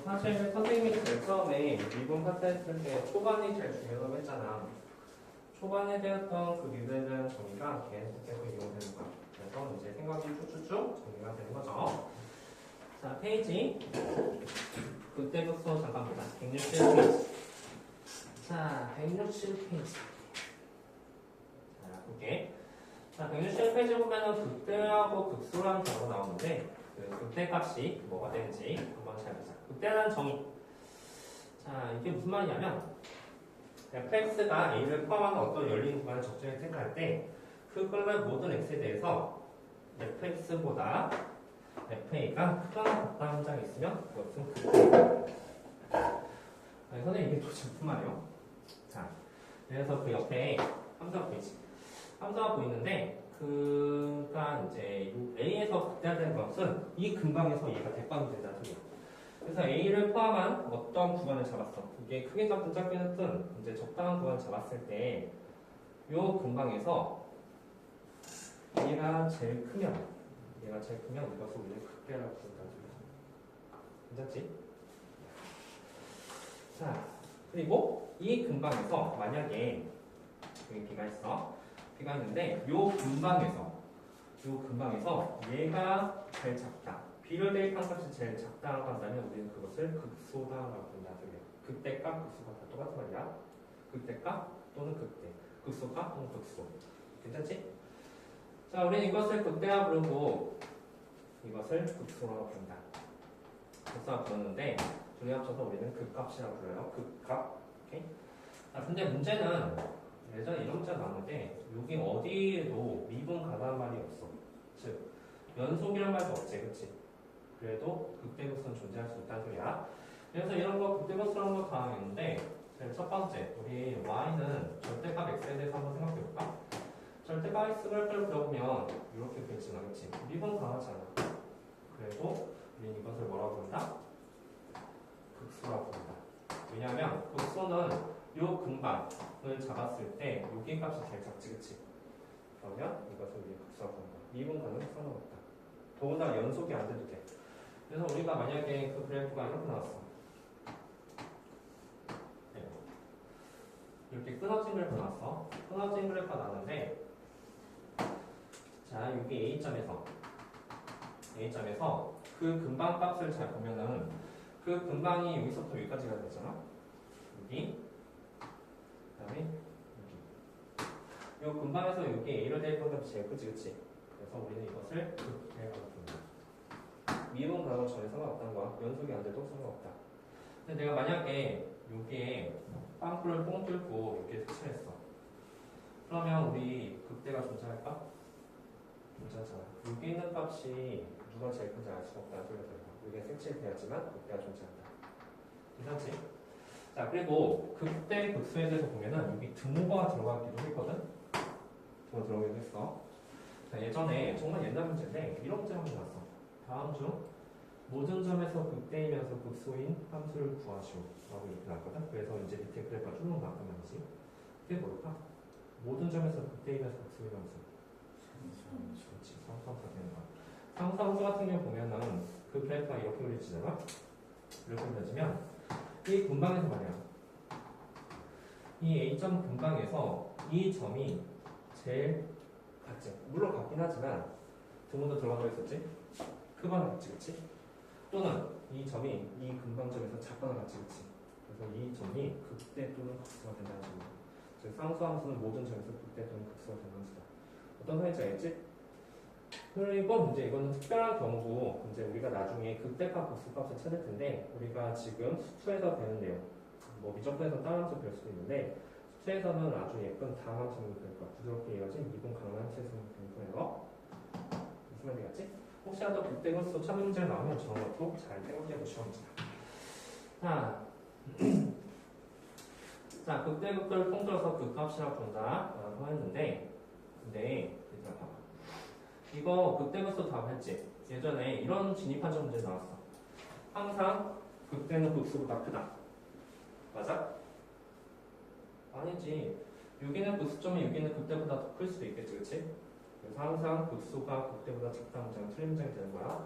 사실 선생님이 제일 처음에 미분 파트 했을 때 초반이 제일 중요하다고 했잖아. 초반에 되었던 그 미분에 대한 정의가 계속 이용되는 거야. 그래서 이제 생각이 쭉쭉쭉 정리가 되는 거죠. 자, 페이지. 그때부터 잠깐 보자. 161페이지. 자, 161페이지. 자, 볼게. 자, 161페이지 보면은 극대하고 극소라는 단어가 나오는데, 그 극대 값이 뭐가 되는지 한번 잘 보자. 극대라는 정의. 자, 이게 무슨 말이냐면, fx가 a를 포함하는 어떤 열린 구간을 적정히 생각할 때, 그걸로 모든 x에 대해서 fx보다 fa가 크거나 같다는 문장이 있으면 그것은 극대입니다. 선생님, 이게 도대체 무슨 말이에요? 자, 그래서 그 옆에 함수가 보이지? 함수가 보이는데, 그가 이제 A에서 극대화되는 것은 이 근방에서 얘가 대빵이 된다는 소리야. 그래서 A를 포함한 어떤 구간을 잡았어. 이게 크게 잡든 작게 잡든 이제 적당한 구간을 잡았을 때, 요 근방에서 얘가 제일 크면 이것을 우리는 극대라고 부른다는 소리야. 괜찮지? 자, 그리고 이 근방에서 만약에 여기 B가 있어. B가 있는데 요 근방에서 얘가 제일 작다. B를 대입한 값이 제일 작다라고 한다면 우리는 그것을 극소다라고 부른다는 소리야. 극대값, 극소가 다 똑같은 말이야. 극대값 또는 극대. 극소값 또는 극소. 괜찮지? 자, 우리는 이것을 극대화 부르고 이것을 극소라고 부른다. 극소라고 부르는데 둘이 합쳐서 우리는 극값이라고 불러요. 극값. 오케이? 아, 근데 문제는 예전에 이런 문제가 나왔는데 여기 어디에도 미분 가다는 말이 없어. 즉 연속이란 말도 없지, 그치? 그래도 극대극소는 존재할 수 있다는 소리야. 그래서 이런 거 극대극소라는 거 다 있는데 첫 번째, 우리 y는 절대값 x에 대해서 한번 생각해볼까? 절대값 x를 그려보면 이렇게 그려지나, 그치? 미분 강하잖아. 그래도 우리는 이것을 뭐라고 부른다? 극소라고 부른다. 왜냐하면 극소는 요 근방을 잡았을 때 여기 값이 제일 작지, 그치? 그러면 이것을 우리 극소라고 부른다. 미분 가능은 상관없다. 더군다나 연속이 안 돼도 돼. 그래서 우리가 만약에 그 그래프가 이렇게 나왔어. 네. 이렇게 끊어진 그래프 나왔어. 끊어진 그래프가 나왔는데 자, 여기 A점에서 그 근방 값을 잘 보면은 그 근방이 여기서부터 여기까지가 되잖아. 여기, 그 다음에 여기. 이 근방에서 여기 A를 대입한 값이 제일 크지, 그치? 그래서 우리는 이것을 극대라고 부른다. 미분 가능 전혀 상관없다는 거야. 연속이 안 돼도 상관없다. 근데 내가 만약에 여기에 빵꾸를 뻥 뚫고 여기에 색칠했어. 그러면 우리 극대가 존재할까? 존재하잖아. 여기 있는 값이 누가 제일 큰지 알 수가 없다는 소리가 들어요. 여기에 색칠되었지만 극대가 존재한다. 괜찮지? 자, 그리고 극대 극소에 대해서 보면은 여기 등호가 들어가기도 했거든? 등호 들어가기도 했어. 자, 예전에 정말 옛날 문제인데 이런 문제 한번 나왔어. 다음 중 모든 점에서 극대이면서 극소인 함수를 구하시오 라고 이렇게 나왔거든? 그래서 이제 밑에 그래프가 쭉 나왔단 말이지. 그게 뭘까? 모든 점에서 극대이면서 극소인 함수. 그렇지, 상수함수가 되는 거야. 상수함수 같은 경우 보면은 그 그래프가 이렇게 그려지잖아? 이렇게 그려지면 이 근방에서 말이야. 이 A점 근방에서 이 점이 제일 같지. 물론 같긴 하지만 등호도 들어가고 있었지? 크거나 같지, 그치? 또는 이 점이 이 근방점에서 작거나 같지, 그치? 그래서 이 점이 극대 또는 극소가 된다는 점이야. 즉 상수함수는 모든 점에서 극대 또는 극소가 되는 함수다. 어떤 소리인지 알겠지? 그리고 이제 이거는 특별한 경우고 이제 우리가 나중에 극대값, 극소값을 찾을 텐데 우리가 지금 수투에서 배는 내용, 뭐 미적분에서 다른 함수 배울 수도 있는데 수투에서는 아주 예쁜 다함함수를 배울 거야. 부드럽게 이어진 미분 가능한 함수에서 배울 거예요. 무슨 말인지 알겠지? 혹시라도 극대, 극소 찾는 문제가 나오면 저런 것도 잘 생각해 보시면 됩니다. 자, 극대, 극소를 통틀어서 극값이라고 본다라고 했는데 근데 일단 봐봐. 이거 극대 극소 답 했지? 예전에 이런 진입한적 문제 나왔어. 항상 극대는 극소보다 크다. 맞아? 아니지. 여기는 극소점이 여기는 극대보다 더 클 수도 있겠지, 그치? 그래서 항상 극소가 극대보다 작다는 문장은 틀린 문장이 되는 거야.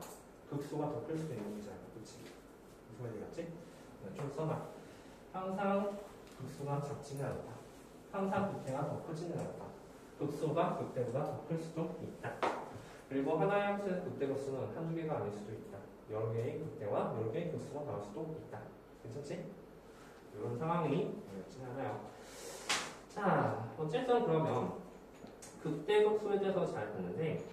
극소가 더 클 수도 있는 문제야. 그치? 무슨 말인지 알지? 네, 좀 써놔. 항상 극소가 작지는 않다. 항상 극대가 더 크지는 않다. 극소가 극대보다 더 클 수도 있다. 그리고 하나의 함수의 극대 극소는 한두 개가 아닐 수도 있다. 여러 개의 극대와 여러 개의 극소가 나올 수도 있다. 괜찮지? 이런 상황이 어렵진 않아요. 자, 어쨌든 그러면 극대 극소에 대해서 잘 봤는데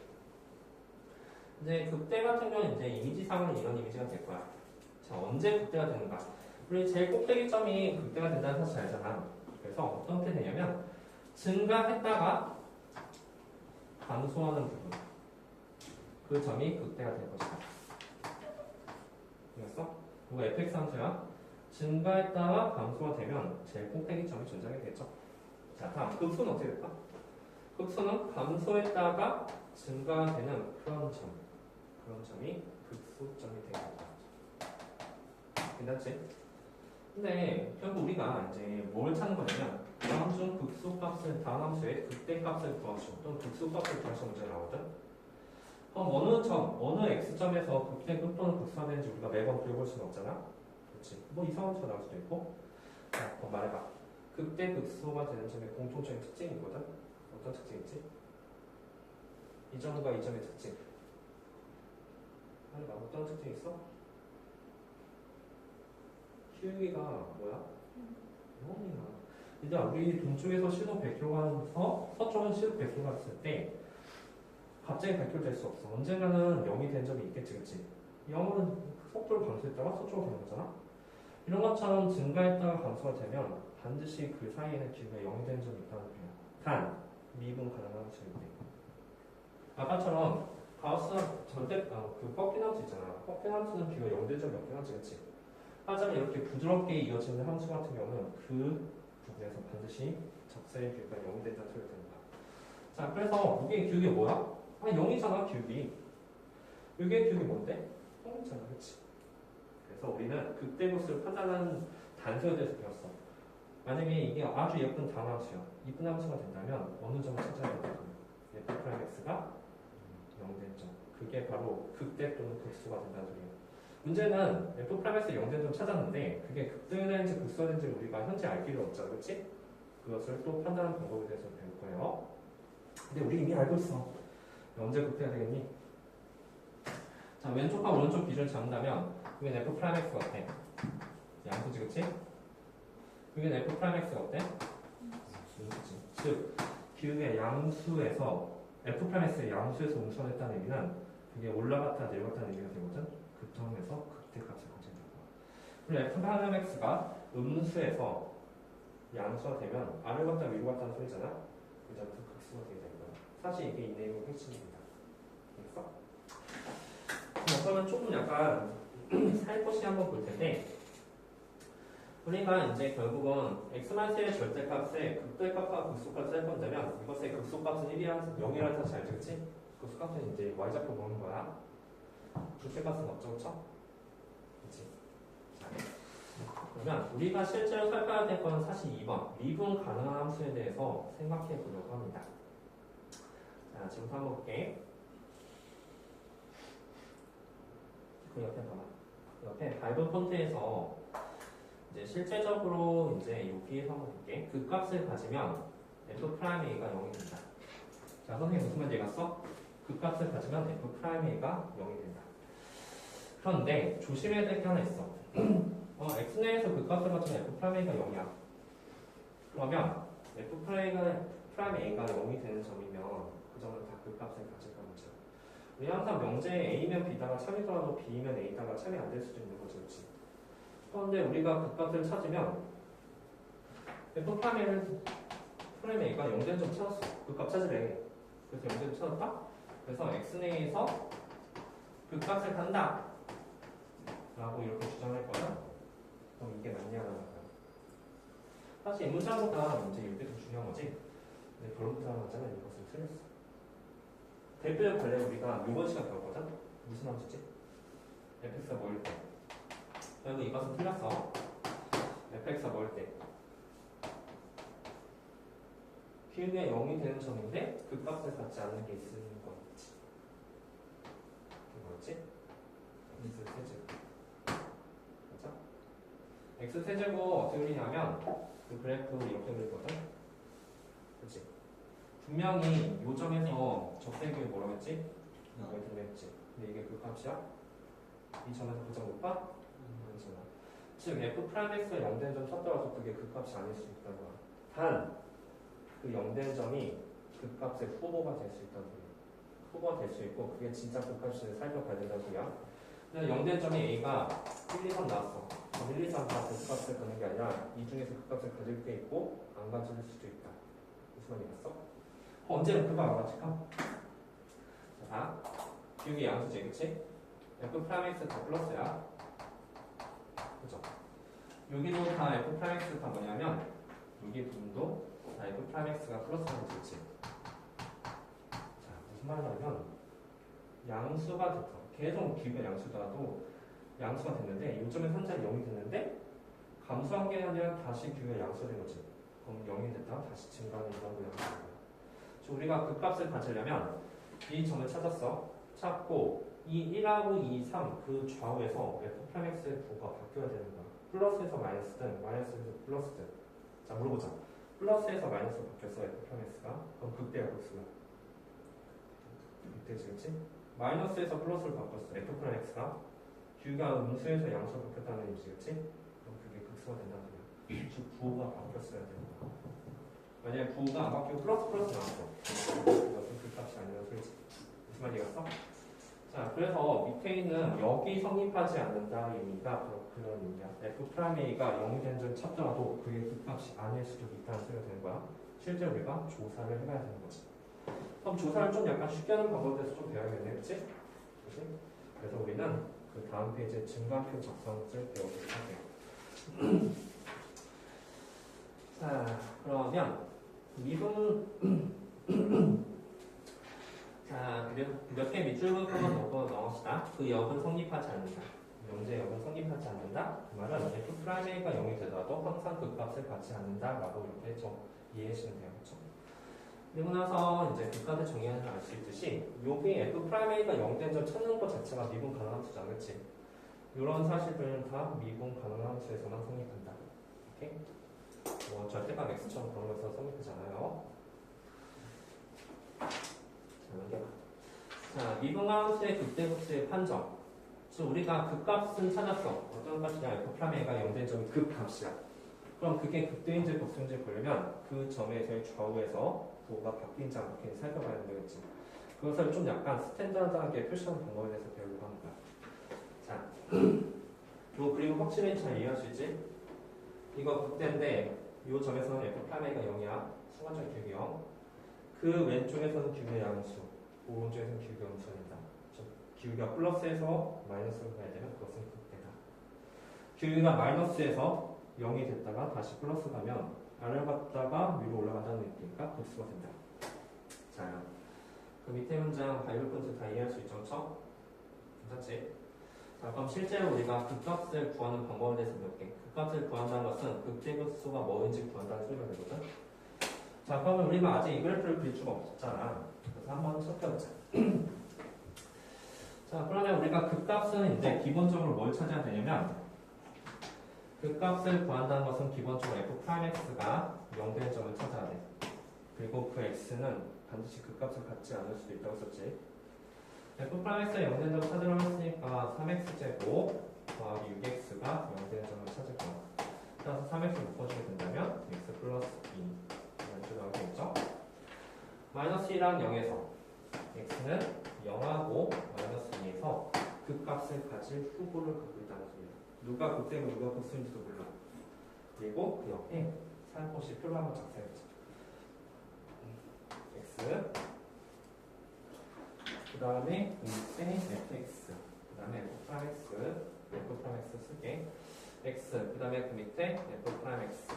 이제 극대 같은 경우는 이제 이미지상은 이런 이미지가 될 거야. 자, 언제 극대가 되는가? 우리 제일 꼭대기점이 극대가 된다는 사실 알잖아. 그래서 어떻게 되냐면 증가했다가 감소하는 부분 그 점이 극대가 될 것이다. 이겼어? 이거 fx 함수야. 증가했다가 감소가 되면 제일 꼭대기점이 존재하게 되겠죠. 자, 다음 극소는 어떻게 될까? 극소는 감소했다가 증가되는 그런 점이 극소점이 되는 거다. 괜찮지? 근데 결국 우리가 이제 뭘 찾는 거냐면 다음 중 극소값을 다음 함수의 극대값을 구하시오 또는 극소값을 구하시오 문제 나오거든. 그럼 어느 x점에서 극대급 또는 극소가 되는지 우리가 매번 그려볼 수는 없잖아. 그렇지? 뭐 이상한 수가 나올 수도 있고. 자, 그럼 말해봐. 극대 극소가 되는 점의 공통적인 특징이 있거든. 어떤 특징이 있지? 이 점과 이 점의 특징. 말해봐. 어떤 특징이 있어? 키우기가 뭐야? 0이야. 일단 우리 동쪽에서 시속 100km 가면서 서쪽은 시속 100km 갔을 때 갑자기 100km 될 수 없어. 언젠가는 0이 된 점이 있겠지, 그치? 0은 속도를 감소했다가 서쪽으로 가는 거잖아? 이런 것처럼 증가했다가 감소가 되면 반드시 그 사이에는 기회가 0이 되는 점이 있다는 거야. 단, 미분 가능한 수일 때. 아까처럼 가우스 그 꺾인 함수 있잖아. 꺾인 함수는 기회가 0 된 점이 없긴 하지, 그치? 하지만 이렇게 부드럽게 이어지는 함수 같은 경우는 그 부분에서 반드시 적세의 기회가 0이 된다는 소리가 됩니다. 자, 그래서 이게 기울기 뭐야? 0이잖아, 기울기. 이게 기울기 뭔데? 0이잖아, 그치? 그래서 우리는 극대극소를 판단하는 단서에 대해서 배웠어. 만약에 이게 아주 예쁜 단함수야. 이쁜 함수가 된다면 어느 점을 찾아야 된다고요? f'x가 0된 점. 그게 바로 극대 또는 극소가 된다는 소리예요. 문제는 f'x가 0된 점 찾았는데 그게 극대인지 극소가 된지 우리가 현재 알 길은 없잖아, 그렇지? 그것을 또 판단하는 방법에 대해서 배울 거예요. 근데 우리 이미 알고 있어. 언제 극대가 되겠니? 자, 왼쪽과 오른쪽 기준을 잡는다면 여기는 f'x가 어때? 양수지, 그치? 여기는 f'x가 어때? 음수지. 즉, 기울기의 양수에서 f'x의 양수에서 음수가 됐다는 얘기는 그게 올라갔다 내려갔다는 얘기가 되거든? 그 점에서 극대값을 가진다고. 그리고 f'x가 음수에서 양수가 되면 아래로 갔다 위로 갔다는 소리잖아? 그 점에서 극수가 되게 되는 거야. 사실 이게 이 내용의 핵심입니다. 알겠어? 그러면 조금 약간 살포시 한번 볼 텐데 우리가 이제 결국은 x만세의 절대값에 극대값과 극소값을 해본다면 이것의 극소값은 0이라는 사실 알지, 그치? 극소값은 이제 y좌표 보는 거야. 극대값은 없죠, 그쵸? 그치? 자, 그러면 우리가 실제로 살펴야 될 건 사실 2번 미분 가능한 함수에 대해서 생각해 보려고 합니다. 자, 지금 한번 볼게. 그 옆에 봐봐. 옆에 밟은 폰트에서 이제 실제적으로 이제 여기에서 한번 볼게. 그 값을 가지면 f'a가 0이 된다. 자, 선생님 무슨 말인지 알았어? 그 값을 가지면 f'a가 0이 된다. 그런데 조심해야 될 게 하나 있어. x 내에서 그 값을 가지면 f'a가 0이야. 그러면 f'a가 0이 되는 점이면 그 점은 다 그 값을 가질 거죠. 우리 항상 명제에 a면 b다가 참이더라도 b면 a다가 참이 안 될 수도 있는 거죠, 그렇지? 그런데 우리가 그 값을 찾으면 f'a가 0된 점 찾았어. 그 값 찾으래. 그래서 0된 점 찾았다? 그래서 x 내에서 그 값을 간다 라고 이렇게 주장할 거야. 그럼 이게 맞냐라는 거야. 사실 이 문장보다 이제 이게 더 중요한 거지. 근데 결론 부사하자면 이것은 틀렸어. 대표적 관례 우리가 이번 시간 배웠거든? 무슨 함수지? fx가 뭐일 때? 그리고 이것은 틀렸어. fx가 뭐일 때? 기울기가 0이 되는 점인데 그 값을 갖지 않는 게 있는 거겠지. 뭐였지? x 세제곱 어떻게 그리냐면 그 그래프 이렇게 그리거든. 그치? 분명히 요 점에서 적색이 뭐라고 했지? 이거 했지. 근데 이게 그 값이야? 이 점에서 가장 높아? 아니잖아. 즉 f 프라임x가 0된 점 찾더라도 그게 그 값이 아닐 수 있다는 거야. 단 그 0된 점이 그 값의 후보가 될 수 있다는 소리야. 후보가 될 수 있고 그게 진짜 그 값인지 살펴봐야 된다는 소리야. 근데 0된 점이 a가 1, 2, 3 나왔어. 1, 2, 3 다 그 값을 가는 게 아니라 이 중에서 그 값을 가질 게 있고 안 가질 수도 있다. 무슨 말이 갔어? 언제는 그거 안 가질까? 자, 여기 양수지, 그치? f 프라임 x 다 플러스야. 그죠? 여기도 다 f 프라임 x 다 뭐냐면 여기 부분도 다 f 프라임 x가 플러스라는 거지. 자, 무슨 말이냐면 양수가 됐어. 계속 기울여 양수더라도 양수가 됐는데 요점에 현재 0이 됐는데 감소한 게 아니라 다시 기울여 양수가 된 거지. 그럼 0이 됐다가 다시 증가하는 이런 양수가 된 거야. 우리가 그 값을 가지려면 이 점을 찾고 이 1하고 2, 3 그 좌우에서 f 프라임 x의 부호가 바뀌어야 되는 거야. 플러스에서 마이너스든 마이너스에서 플러스든. 자, 물어보자. 플러스에서 마이너스로 바뀌었어 f 프라임 x가. 그럼 극대야 극수야? 극대지, 그치? 마이너스에서 플러스로 바꿨어 f 프라임 x가. q 가 음수에서 양수로 바뀌었다는 의미지, 그치? 그럼 그게 극수가 된다는 소리야. 즉 부호가 바뀌었어야 되는 거야. 만약에 부호가 안 바뀌고 플러스 나왔어. 이것은 그 값이 아니라는 소리지. 무슨 말이겠어? 자, 그래서 밑에 있는 여기 성립하지 않는다 의미가 그런 의미야. f 프라임 a가 0이 된 점 찾더라도 그게 그 값이 아닐 수도 있다는 소리가 되는 거야. 실제 우리가 조사를 해봐야 되는 거지. 그럼 조사를 좀 약간 쉽게 하는 방법에 대해서 좀 배워야겠네, 그치? 그치? 그래서 우리는 그 다음 페이지에 증가표 작성을 배우도록 할게요. 자, 그러면 미분 자, 그리고 몇 개 밑줄 그을거만 넣읍시다. 그 역은 성립하지 않는다. 영재 역은 성립하지 않는다. 그 말은 f 프라임 a가 0이 되더라도 항상 그 값을 갖지 않는다라고 이렇게 좀 이해하시면 돼요. 그렇죠? 그리고 나서 이제 그 값을 정의하면 알 수 있듯이 여기 f 프라임 a가 0 된 점 찾는 것 자체가 미분 가능한 수잖아, 그렇지? 이런 사실들은 다 미분 가능한 수에서만 성립한다. 오케이? 뭐 절대값 x처럼 그런 거에서 성립하지 않아요. 자, 미분함수의 극대급수의 판정. 즉 우리가 극값은 찾았어. 어떤 값이냐? f 프라임 a가 0된 점이 극값이야. 그럼 그게 극대인지 극소인지 보려면 그 점에서의 좌우에서 부호가 바뀐지 안 바뀐지 살펴봐야 되겠지. 그것을 좀 약간 스탠다드하게 표시하는 방법에 대해서 배우려고 하는 거야. 자, 요 그리고 확실히 잘 이해할 수 있지? 이거 극대인데 이 점에서는 f 프라임 a가 0이야. 순간적 기울기 0. 그 왼쪽에서는 기울기 양수, 오른쪽에서는 기울기 음수가 된다. 기울기가 플러스에서 마이너스로 가야 되면 그것은 극대다. 기울기가 마이너스에서 0이 됐다가 다시 플러스 가면 아래로 갔다가 위로 올라간다는 느낌이니까 극수가 된다. 자, 그 밑에 문장 바이블 콘트 다 이해할 수 있죠? 그렇죠? 괜찮지? 자, 그럼 실제로 우리가 극값을 구하는 방법에 대해서 배울게. 극값을 구한다는 것은 극대극수가 뭐인지 구한다는 소리가 되거든. 자, 그러면 우리가 아직 이 그래프를 그릴 수가 없었잖아. 그래서 한번 살펴보자. 자, 그러면 우리가 극값은 이제 기본적으로 뭘 찾아야 되냐면 극값을 구한다는 것은 기본적으로 f 프라임 x가 0된 점을 찾아야 돼. 그리고 그 x는 반드시 극값을 갖지 않을 수도 있다고 썼지. f 프라임 x가 0된 점을 찾으려고 했으니까 3x제곱 더하기 6x가 0된 점을 찾을 거야. 따라서 3x 묶어주게 된다면 x 플러스 2 나오겠죠? 마이너스 1랑 0에서 x는 0하고 마이너스 2에서 그 값을 가질 후보를 갖고 있다는 소리야. 누가 극대고 누가 극수인지도 몰라. 그리고 그 옆에 살포시 표를 한번 작성해보자. x 그 다음에 밑에 fx 그 다음에 f 프라임 x 쓸게. x 그 다음에 그 밑에 f 프라임 x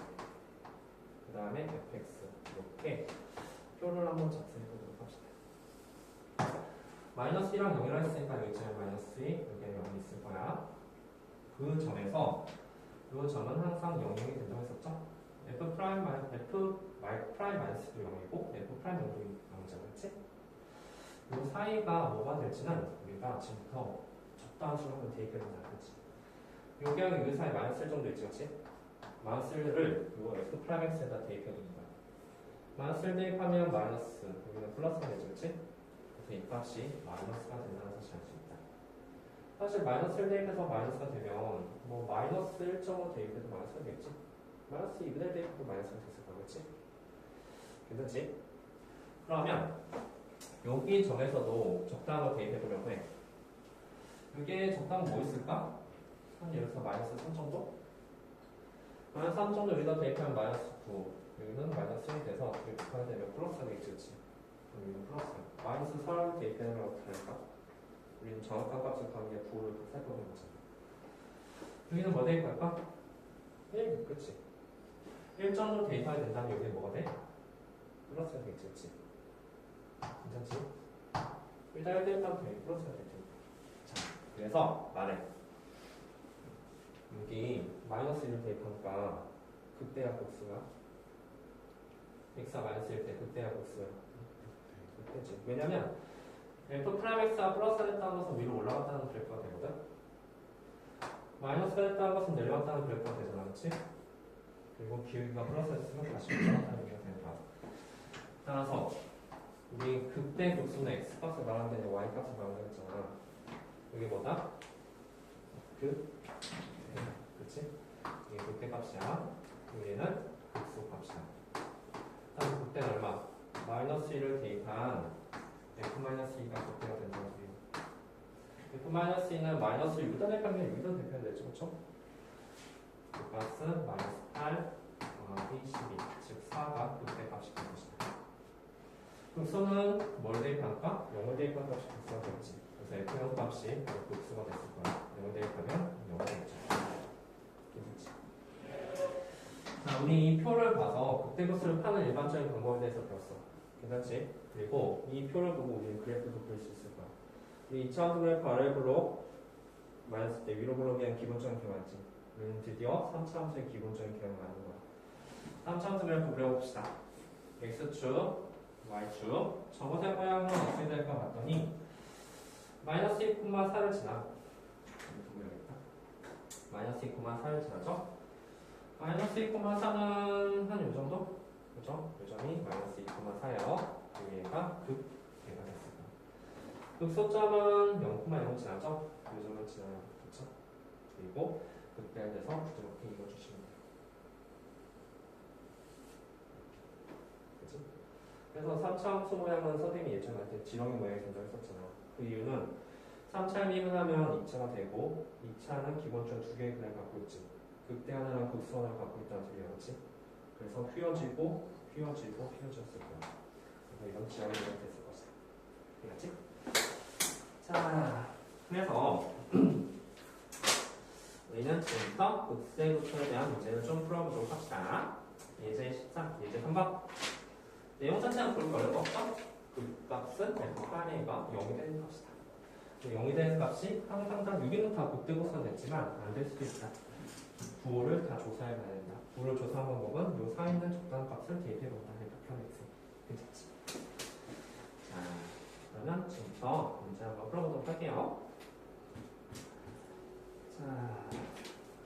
그 다음에 fx 이렇게 표를 한번 작성해 보도록 합시다. 마이너스 1랑 0이라 했으니까 여기 있잖아요. 마이너스 2, 여기에 0이 있을 거야. 그 점에서 이 점은 항상 0이 된다고 했었죠? f 프라임 마이너스도 0이고 f 프라임 0도 0이잖아, 그치? 이 사이가 뭐가 될지는 우리가 지금부터 적당한 수를 한번 대입해 보자, 그치? 여기하고 여기 사이에 마이너스 1 정도 있지, 그렇지? 마이너스 1을 이거 F 프라임 X에다 대입해주는 거야. 마이너스 1 대입하면 마이너스, 여기는 플러스가 되죠, 그렇지? 그래서 이 값이 마이너스가 된다는 사실을 알 수 있다. 사실 마이너스 1 대입해서 마이너스가 되면 뭐 마이너스 1.5 대입해도 마이너스가 되겠지? 마이너스 2분의 대입해도 마이너스가 됐을 거야, 그렇지? 괜찮지? 그러면 여기 점에서도 적당한 거 대입해보려고 해. 이게 적당한 거 뭐 있을까? 한 예를 들어서 마이너스 3 정도? 마이너스 3 정도 여기다 대입하면 마이너스 9, 여기는 마이너스 1이 돼서 이렇게 하게 되면 플러스가 되겠지, 그렇지? 그럼 여기는 플러스야. 마이너스 4를 대입하면 어떻게 할까? 우리는 정확한 값을 구하는 게 9를 살펴보는 거잖아. 여기는 뭐 대입할까? 1, 그렇지? 1 정도 대입하게 된다면 여기는 뭐가 돼? 플러스가 되겠지, 그렇지? 괜찮지? 일단 1 대입하면 돼. 플러스가 되겠지. 자, 그래서 말해. 여기 마이너스 1을 대입하니까 극대야 복수가 x가 마이너스 1 때 극대야 복수야 극대지. 왜냐면 f 프라임 x가 플러스가 됐다는 것은 위로 올라갔다는 그래프가 되거든. 마이너스가 됐다는 것은 내려갔다는 그래프가 되잖아, 그렇지? 그리고 기울기가 플러스가 됐으면 다시 올라갔다는 얘기가 되는 거야. 따라서 우리 극대 극수는 x 값을 말하는 게 아니라 y 값을 말하는 거잖아. 이게 뭐다? 그렇지? 이게 극대 값이야. 여기는 극소 값이야. 다음 극대는 얼마? 마이너스 1을 대입한 f-2가 극대가 된다는 소리야. f-2는 마이너스 6에다 대입하면 6에다 대입해야 되죠, 그렇죠? 그 값은 마이너스 8 더하기 12, 즉 4가 극대 값이 되는 것이다. 극소는 뭘 대입할까? 0을 대입한 값이 극소가 되겠지. 그래서 f0 값이 극소가 됐을 거야. 0을 대입하면 0이 되겠죠. 자, 우리 이 표를 봐서 극대급수를 파는 일반적인 방법에 대해서 배웠어. 괜찮지? 그리고 이 표를 보고 우리는 그래프도 그릴 수 있을 거야. 우리 2차원수 그래프 아래 블록 마이너스 때 위로 블록에 대한 기본적인 개념이지. 우리는 드디어 3차원수의 기본적인 개념을 아는 거야. 3차원수 그래프 그려봅시다. x축, y축. 저것의 모양은 어떻게 될까 봤더니 마이너스 2,4를 지나. 마이너스 2,4를 지나죠? 마이너스 2,4는 한 요정도? 그죠? 요점이 마이너스 2,4예요. 여기가 극대가 됐습니다. 극소점은 0,0 지나죠? 요점을 지나요. 그렇죠? 그리고 극대가 돼서 이렇게 읽어주시면 돼요. 그치? 그래서 3차함수 모양은 선생님이 예전에 할 때 지렁이 모양이 된다고 했었잖아. 그 이유는 3차를 미분하면 2차가 되고 2차는 기본적으로 두 개의 그램 갖고 있지. 극대 하나랑 극소 하나를 갖고 있다는 소리야, 그렇지? 그래서 휘어지고 휘어졌을 거야. 그래서 이런 지렁이 모양이 됐을 것이다. 알겠지? 자, 그래서 우리는 지금부터 극세극소에 대한 문제를 좀 풀어보도록 합시다. 예제 13, 예제 3번. 내용 자체는 그렇게 어려운 없죠? 그 값은 F8A가 0이 되는 값이다. 0이 되는 값이 항상 다 6위는 다 극대극소가 됐지만 안 될 수도 있다. 부호를 다 조사해봐야 된다. 부호를 조사한 방법은 요 사이에 있는 적당한 값을 대입해본다. F-X. 괜찮지? 자, 그러면 지금부터 문제 한번 풀어보도록 할게요. 자,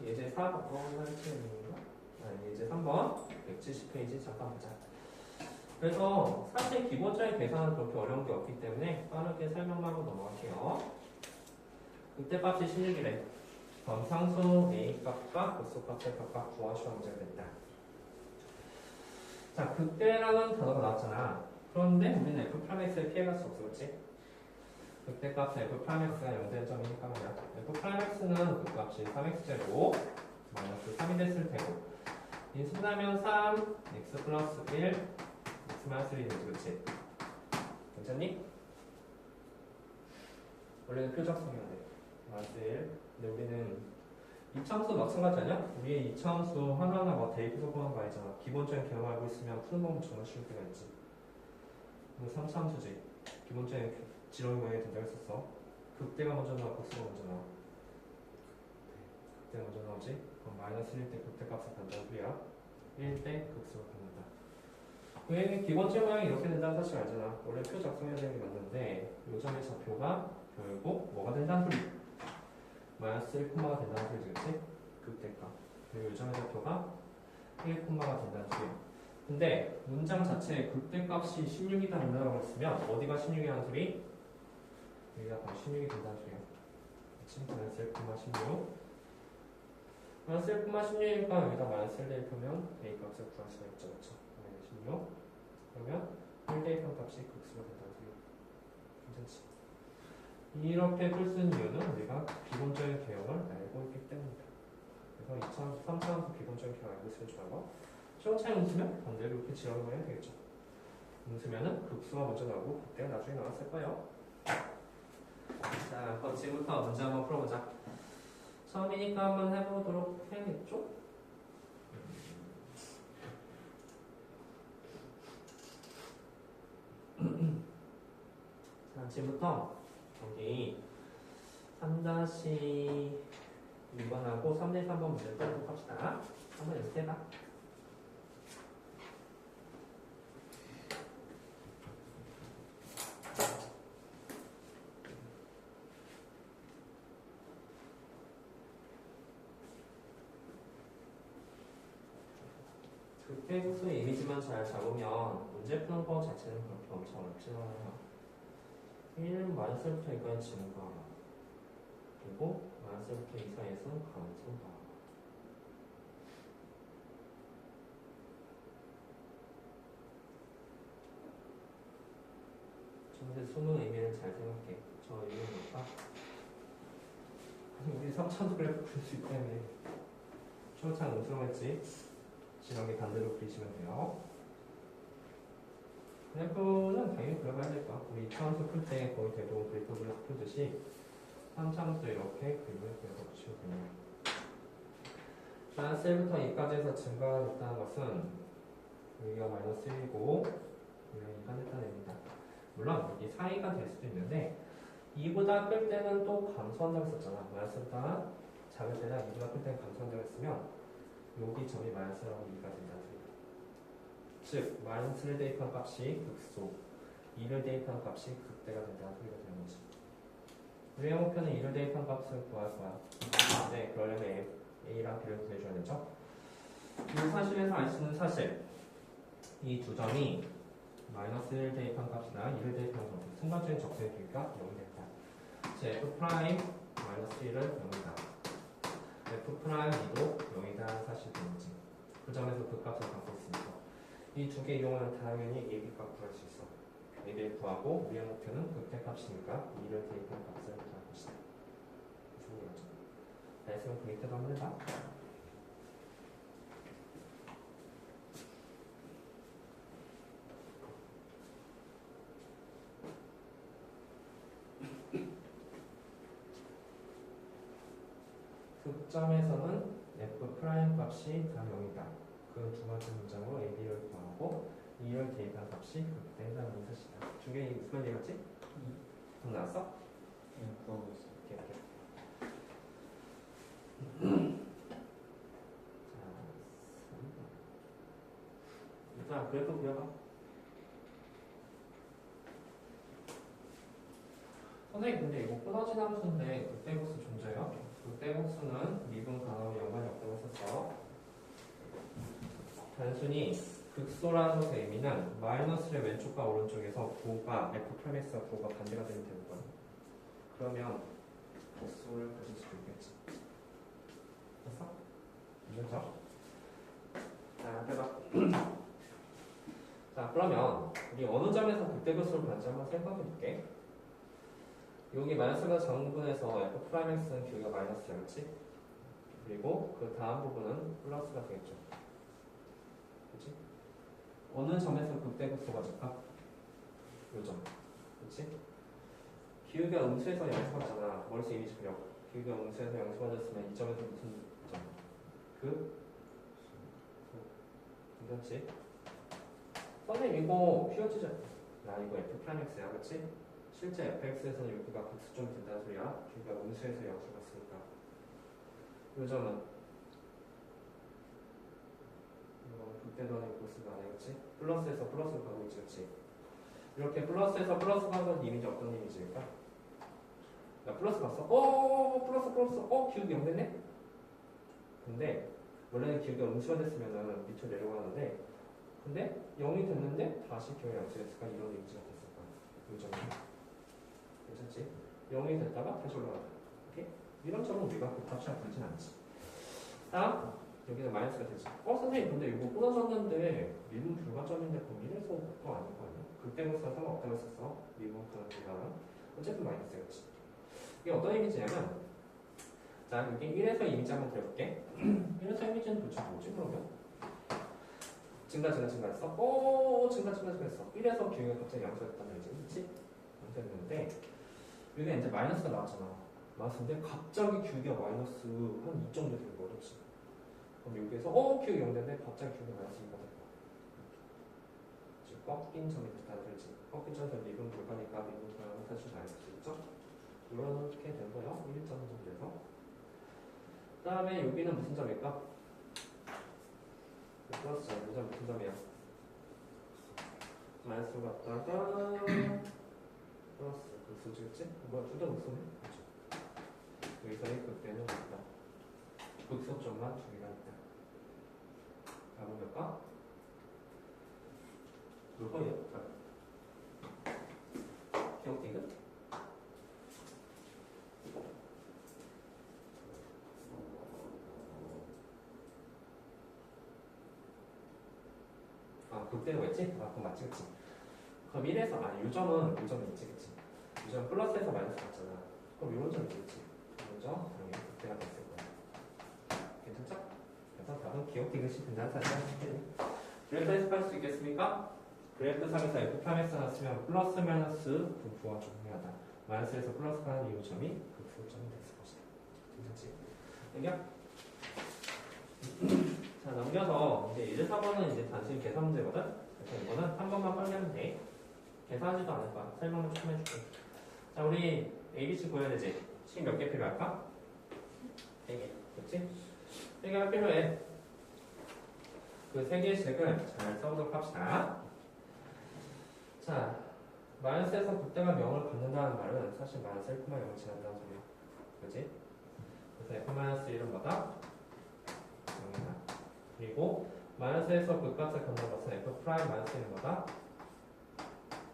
예제 4번 예제 3번 170페이지 잠깐 보자. 그래서 사실 기본적인 계산은 그렇게 어려운 게 없기 때문에 빠르게 설명만 하고 넘어갈게요. 극대값이 16이래. 정상수 A 값과 극소값의 값과 구하시오 문제가 됐다. 자, 극대라는 단어가 나왔잖아. 그런데 우리는 F'X를 피해갈 수 없어, 그렇지? 극대값 F'X가 0될 점이니까 말이야. F'X는 그 값이 3X제곱 마이너스 3이 됐을 테고 인수분하면 3, X 플러스 1, X 마이너스 1이 되지, 그렇지? 괜찮니? 원래는 표적성이어야 돼. 마이너스 1. 근데 우리는 이차함수 마찬가지 아니야? 우리의 이차함수 하나하나 뭐 대입해서 보는 거 아니잖아. 기본적인 개념 알고 있으면 푸는 법은 정말 쉬울 때가 있지. 이거 3차함수지. 기본적인 지렁이 모양이 된다고 했었어. 극대가 먼저 나와, 극소가 먼저 나와. 극대가 먼저 나오지? 그럼 마이너스 1때 극대값을 간다는 소리야. 1때 극소가 간다. 왜 기본적 모양이 이렇게 된다는 사실 알잖아. 원래 표 작성해야 되는 게 맞는데 요점의 좌표가 결국 뭐가 된다는 소리? 마이너스 1콤마가 된다는 소리지, 그치? 극대값. 그리고 요점의 좌표가 1콤마가 된다는 소리야. 근데 문장 자체에 극대값이 16이 된다고 했으면 어디가 16이라는 소리? 여기가 바로 16이 된다는 소리야. 그치? 마이너스 1,16. 마이너스 1,16이니까 여기다 마이너스 1 대입하면 a 값을 구할 수가 있죠. 그쵸? 마이너스 16. 그러면 1 대입한 값이 극수가 된다는 소리야. 괜찮지? 이렇게 풀 수 있는 이유는 우리가 기본적인 개형을 알고 있기 때문이다. 그래서 3차원에서 기본적인 개형 알고 있으면 좋아요. 시험차에 웃으면 반대로 이렇게 지어서 해야 되겠죠. 웃으면은 극수가 먼저 나오고 극대가 나중에 나왔을 거예요. 자, 그럼 지금부터 문제 한번 풀어보자. 처음이니까 한번 해보도록 해야겠죠? 자, 지금부터 여기 3-2번하고 3-3번 문제를 풀도록 합시다. 한번 연습해봐. 극대국수의 이미지만 잘 잡으면 문제 푸는 거 자체는 그렇게 엄청 어렵지 않아요. 1 마이너스부터 2까지 증가, 그리고 마이너스부터 2 사이에서는 감소가. 전체 수능 의미를 잘 생각해. 저 의미는 뭘까? 아니, 우리 3차도 그래프 그릴 수 있다며. 초창 음수했지? 지렁이 반대로 그리시면 돼요. 그래프는 당연히 그려봐야 될 거야. 우리 2차원수 풀 때 거의 대부분 그래프를 풀듯이 3차원수 이렇게 그림을 그려보시면 됩니다. 마이너스 1부터 2까지 해서 증가가 됐다는 것은 여기가 마이너스 1이고 여기가 2가 됐다는 얘기입니다. 물론 여기 사이가 될 수도 있는데 2보다 클 때는 또 감소한다고 했었잖아. 마이너스보다 작을 때나 2보다 클 때는 감소한다고 했으면 여기 점이 마이너스라고 2가 된다는 소리다. 즉 마이너스를 대입한 값이 극소, 2를 대입한 값이 극대가 된다는 소리가 되는 거지. 우리의 목표는 2를 대입한 값을 구할 거야. 네, 그러려면 A랑 B를 구해줘야 되죠. 이 사실에서 알 수 있는 사실, 이 두 점이 마이너스 1 대입한 값이나 2를 대입한 값, 순간적인 적수의 길이가 0이 된다. 즉 F 프라임 마이너스 1은 0이다. F 프라임 2도 0이다 사실이 되는지. 그 점에서 그 값을 갖고 있으니까. 이 두 개 이용하면 당연히 AB 값 구할 수 있어. AB를 구하고 우리의 목표는 극대 값이니까 2를 대입한 값을 구할 것이다. 무슨 얘기죠? 자, 있으면 그 밑에도 한번 해봐. 극점에서는 F 프라임 값이 다 0이다. 그 두 번째 문장으로 AB를 구하고 2를 대입한 값이 극대라는 사실이다. 중간에 무슨 말이 맞지? 돈 나왔어? 네, 구하고 있어요. 자, 그래프 그려봐. 선생님, 근데 이거 끊어진 함수인데 극대국수 존재해요? 극대국수는 미분 가나와 연관이 없다고 했었어. 단순히 극소라는 것의 의미는 마이너스의 왼쪽과 오른쪽에서 부호가 F'X와 부호가 반대가 되면 되는 거야. 그러면 극소를 가질 수도 있겠지. 됐어? 이해죠? 자, 해봐. 자, 그러면 우리 어느 점에서 극대극소를 받는지 한번 생각해 볼게. 여기 마이너스가 전 부분에서 F'X는 길이가 마이너스였지? 그리고 그 다음 부분은 플러스가 되겠죠. 그치? 어느 점에서 극대극소가 질까? 요 점. 그치? 기울기가 음수에서 양수가잖아. 머릿속 이미지 그려. 기울기가 음수에서 양수가 됐으면 이 점에서 무슨 점? 괜찮지? 선생님 이거 휘어지죠? 야 이거 F'X야 그치? 실제 fx에서는 여기가 극수점이 된다는 소리야. 기울기가 음수에서 양수가 있으니까. 요 점은 극대도 아니고 극수도 아니야 그치? 플러스에서 플러스로 가고 있지 그치? 이렇게 플러스에서 플러스 가는 이미지 어떤 이미지일까? 야, 플러스 갔어. 플러스. 기울기 0 됐네? 근데, 원래는 기울기가 음수가 됐으면은 밑으로 내려가는데, 근데 0이 됐는데, 다시 기울기 양수였으니까 이런 이미지가 됐을 거야. 요점이. 괜찮지? 0이 됐다가 다시 올라가다. 오케이? 이런처럼 우리가 그 값이랑 그러진 않지. 다음, 여기는 마이너스가 되지. 선생님, 근데 이거 끊어졌는데, 미분 불가점인데, 그럼 이래서 그거 아닌 거 아니야? 그때는 써, 상관없다고 했었어. 미분 불가점. 어쨌든 마이너스였지. 이게 어떤 이미지냐면, 자, 여기 1에서 이미지 한번 그려볼게. 1에서 이미지는 도대체 뭐지, 그러면? 증가했어. 증가. 1에서 기울기가 갑자기 양수였다는 얘기지. 그치? 양수였는데, 여기 이제 마이너스가 나왔잖아. 나왔는데, 갑자기 기울기가 마이너스 한 2 정도 된 거야, 그렇지? 그럼 여기에서, 기울기 0 됐는데, 갑자기 기울기 마이너스 2가 될 거야. 지금 꺾인 점이 됐다는 소리지. 꺾인 점에서 미분 불가니까 미분 불가는 사실 알 수 있죠? 이렇게 된 거예요. 1점 정도에서. 그 다음에 여기는 무슨 점일까? 플러스 점, 이 점 무슨 점이야? 마이너스 갔다가 플러스 극소지겠지? 뭐야, 둘 다 극소네? 그렇죠. 여기서의 극대는 없다. 극소점만 두 개가 있다. 다음은 몇까? 몇 번이야? 기억 디귿? 극대는 뭐였지? 그럼 맞지, 그치? 그럼 1에서, 요점은 있지, 그치? 요점 플러스에서 마이너스 갔잖아. 그럼 요런 점이 있겠지? 요런 점, 당연히 극대가 됐을 거야. 괜찮죠? 그래서 답은 기억 디귿이 된다는 사실을 확인해. 그래프 해석할 수 있겠습니까? 그래프상에서 F'X 나왔으면 플러스 마이너스 분포가 중요하다. 마이너스에서 플러스 가는 요점이 극소점이 됐을 것이다. 괜찮지? 여기야? 자, 넘겨서 이제 1, 4번은 이제 단순히 계산 문제거든? 그래서 이거는 한 번만 빨리 하면 돼. 계산하지도 않을 거야. 설명을 좀 해줄게. 자, 우리 ABC 구해야 되지? 식 몇 개 필요할까? 3개. 그치? 3개가 필요해. 그 3개의 식을 잘 써보도록 합시다. 자, 마이너스에서 극대가 0을 갖는다는 말은 사실 마이너스 1,0을 지난다는 소리야. 그치? 그래서 F-1은 뭐다? 0이다. 그리고 마이너스에서 극값을 갖는 것은 F'-1은 뭐다?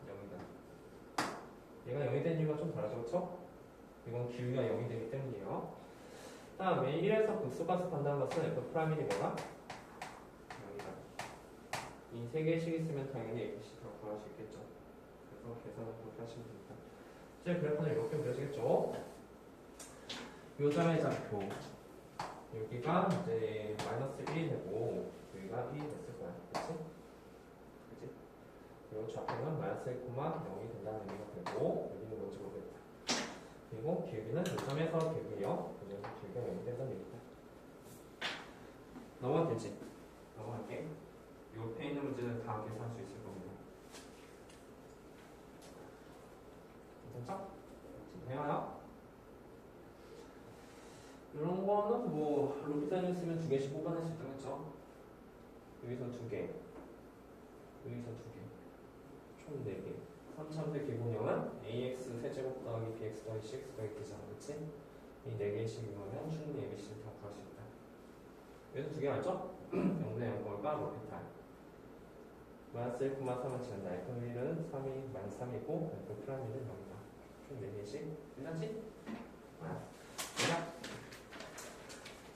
0이다. 얘가 0이 된 이유가 좀 다르죠, 그쵸? 이건 기울기가 0이 되기 때문이에요. 다음에 1에서 극소값을 갖는 것은 F'1이 뭐다? 0이다. 이 세 개의 식이 있으면 당연히 ABC 다 구할 수 있겠죠. 그래서 계산을 그렇게 하시면 됩니다. 이제 그래프는 이렇게 그려지겠죠. 요점의 좌표. 여기가 이제 마이너스 1이 되고 여기가 1이 됐을 거야. 그치? 그치? 그리고 좌표는 마이너스 1, 0이 된다는 의미가 되고 여기는 뭔지 모르겠다. 그리고 기울기는 요점에서 기울기요. 요점에서 기울기가 0이 된다는 얘기다. 넘어가면 되지? 넘어갈게. 이 옆에 있는 문제는 다 계산할 수 있을 겁니다. 괜찮죠? 지금 해와요? 이런 거는 뭐 루피탄이 있으면 2개씩 뽑아낼 수 있다겠죠? 여기서 2개, 여기서 2개, 총 4개. 3차원의 기본형은 ax 세제곱 더하기 bx 더하기 cx 더하기 d잖아, 그치? 이 4개씩 이용하면 충분히 abc를 다 구할 수 있다. 여기서 2개 알죠? 0대 0골과 루피탄. 마이너스 1,3은 지난다. F1은 3이 마이너스 3이고 F'1은 0이다. 총 4개씩. 괜찮지?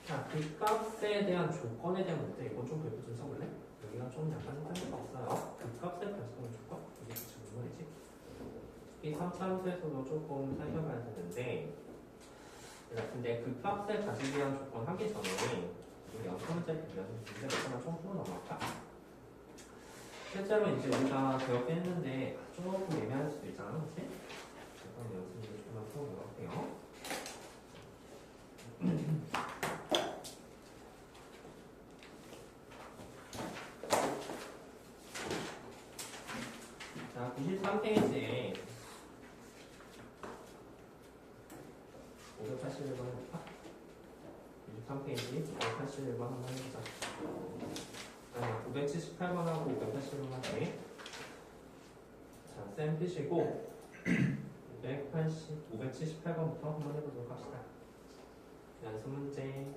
자, 그 값에 대한 조건에 대한 문제, 이건 좀 그래도 좀 써볼래? 여기가 좀 약간 헷갈릴 거 없어요. 그 값에 발생하는 조건? 이게 무슨 말이지? 이 3차함수에서도 조금 살펴봐야 되는데, 근데 그 값을 가지기 위한 조건 하기 전에, 우리 0,1짜리 문제를 하나 좀 풀어 넘어갈까? 실제로 이제 우리가 배웠긴 했는데, 조금 애매할 수도 있잖아, 그치? 그래서 연습을 좀 하나 풀어 넘어갈게요. 자, 93페이지에 581번 해볼까? 93페이지 581번 한번 해보자. 아니, 578번하고 581번 할게. 자, 쌤 피시고 578번부터 한번 해보도록 합시다. 연습 문제.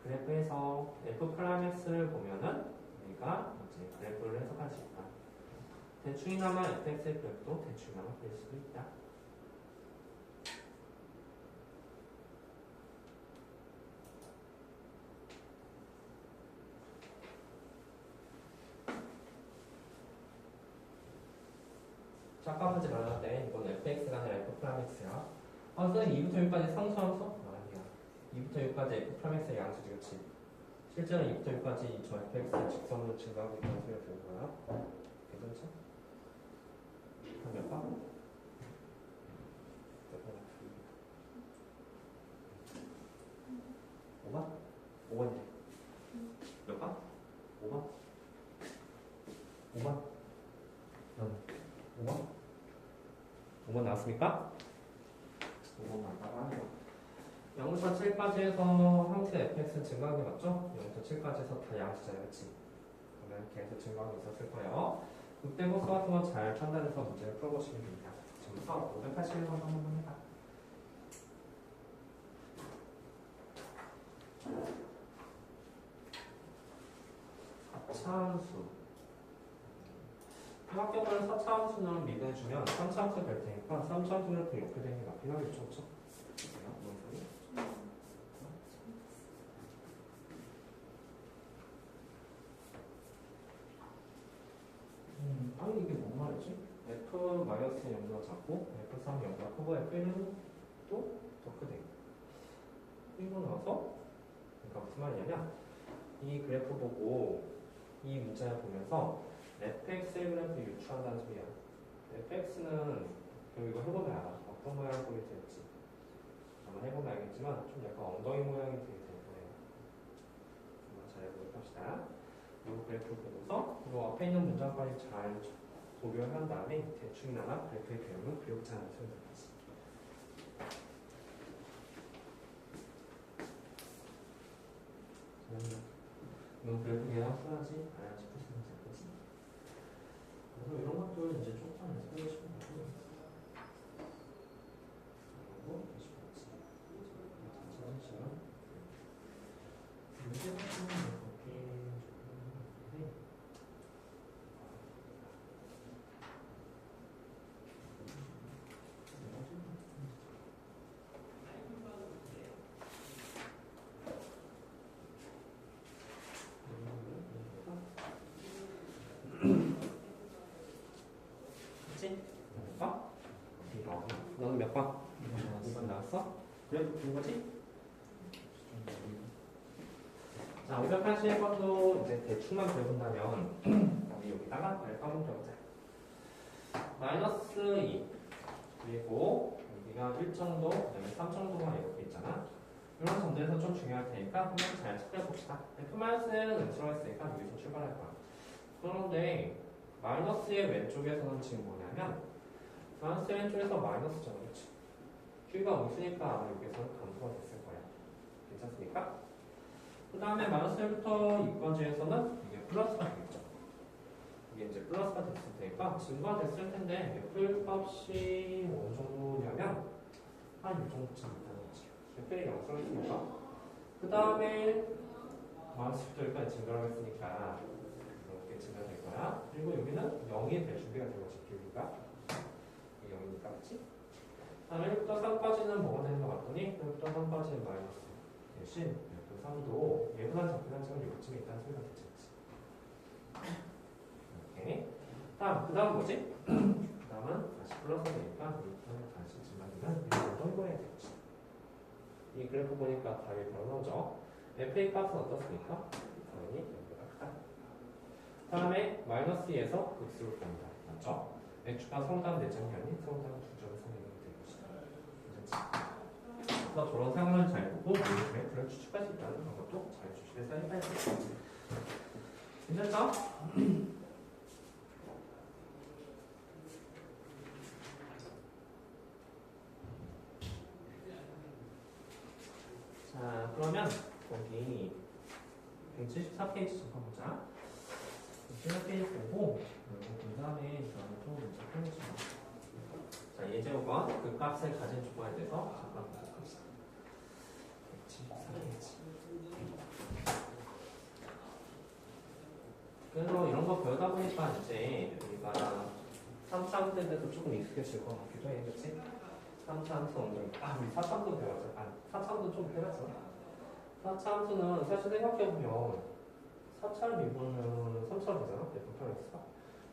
그래프에서 f'(x'를 보면은 우리가 이제 그래프를 해석할 수 있다. 대충이나마 fx의 그래프도 대충이나마 그릴 수도 있다. 자, 아까 문제 말했는데 이건 fx가 아니라 f'(x야). 선생님 2부터 6까지 상수함수? 아니야. 2부터 6까지 f'(x의 양수지, 그치? 실제로 2부터 6까지 저 fx의 직선으로 증가하고 있다는 소리가 들은 거야. 괜찮죠? 몇 번? 5번? 5번이래. 몇 번? 5번? 5번? 5번? 5번 나왔습니까? 5번 맞다고 하네요. 0부터 7까지 해서 함수의 fx는 증가한 게 맞죠? 0부터 7까지 해서 다 양수잖아요, 그치? 그러면 계속 증가하고 있었을 거예요. 그때 호수 같은 거 잘 판단해서 문제를 풀어보시면 됩니다. 지금부터 581번 한번 해봐. 사차함수. 합격을 4차함수는 미분해주면 3차함수 될 테니까 3차함수를 또 이렇게 되는 게 맞긴 하겠죠, 그쵸? 아니 이게 뭔 말이지? F-의 영도가 작고 F3 영도가 크고 F1은 또 더 크대. 이거 나와서 그러니까 무슨 말이냐면 이 그래프 보고 이 문자를 보면서 fx의 그래프 유추한다는 소리야. fx는 이거 해보면 알아. 어떤 모양을 보게 될지 아마 해보면 알겠지만 좀 약간 엉덩이 모양이 되게 될 거예요. 한번 잘 해보도록 합시다. 이 그래프 보면서 이 앞에 있는 문장까지 잘 고려한 다음에 대충이나마 그래프의 배경을 그려보자는 소리가 나지. 이건 그래프 계산 써야지 알아야지 풀 수 있는 거지. 그래서 이런 것들 이제 조금 연습해 보시면 되고 그리고 보시겠지. 찾으시면 문제 같은 건 이렇게 조금 너는 몇 번? 2번 나왔어? 그래? 준 거지? 자, 581번도 이제 대충만 그려본다면 우리 여기다가 알파만 그려보자. 마이너스 2 그리고 여기가 1 정도, 그다음에 3 정도가 이렇게 있잖아. 이런 점들에서 좀 중요할 테니까 한번 잘 체크해봅시다. F-는 x로 했으니까 여기서 출발할 거야. 그런데 마이너스의 왼쪽에서는 지금 뭐냐면 마이너스 왼쪽에서 마이너스잖아, 그렇지? Q가 음수니까 아마 여기서는 감소가 됐을 거야. 괜찮습니까? 그 다음에 마이너스 1부터 2까지에서는 이게 플러스가 되겠죠. 이게 이제 플러스가 됐을 테니까 증가됐을 텐데 F1 값이 어느 정도냐면 한 이 정도쯤 있다는 거지. F의 영성이 있으니까. 그 다음에 마이너스 1부터 1까지 증가를 했으니까 이렇게 증가될 거야. 그리고 여기는 0이 될 준비가 된 거지, Q가. 0이니까, 그치? 다음에 1부터 3까지는 뭐가 되는 것 같더니 1부터 3까지는 마이너스 대신 1부터 3도 예분한 적분한 점은 여기쯤에 있다는 소리가 되지. 오케이. 그 다음 뭐지? 그 다음은 다시 플러스 되니까 이부터는 다시 증가되면 이걸 더 해봐야 되겠지. 이 그래프 보니까 답이 바로 나오죠. FA 값은 어떻습니까? 당연히 여기보다 크다. 다음에 마이너스 2에서 극수를 봅니다. 맞죠? x가 성당 4점이 아닌 성당 2점을 성행이 될 것이다. 괜찮지? 그래서 저런 상황을 잘 보고 그래프를 추측할 수 있다는 것도 잘 주시해서 해봐야 돼요. 괜찮죠? 자, 그러면 거기 174페이지 좀 봐보자. 생각해 보고 그리고 그 다음에 좀 문제 풀어주세요. 자, 예제호건 그 값을 가진 조건에 대해서 잠깐 보도록 합시다. 174페이지. 그래서 이런 거 배우다 보니까 이제 우리가 3차함수에 대해서 조금 익숙해질 것 같기도 해, 그치? 3차함수 오늘, 우리 4차함수 배웠죠? 4차함수 좀 해봤죠? 4차함수는 사실 생각해보면 4차를 미분은 3차로 되잖아? F+X가?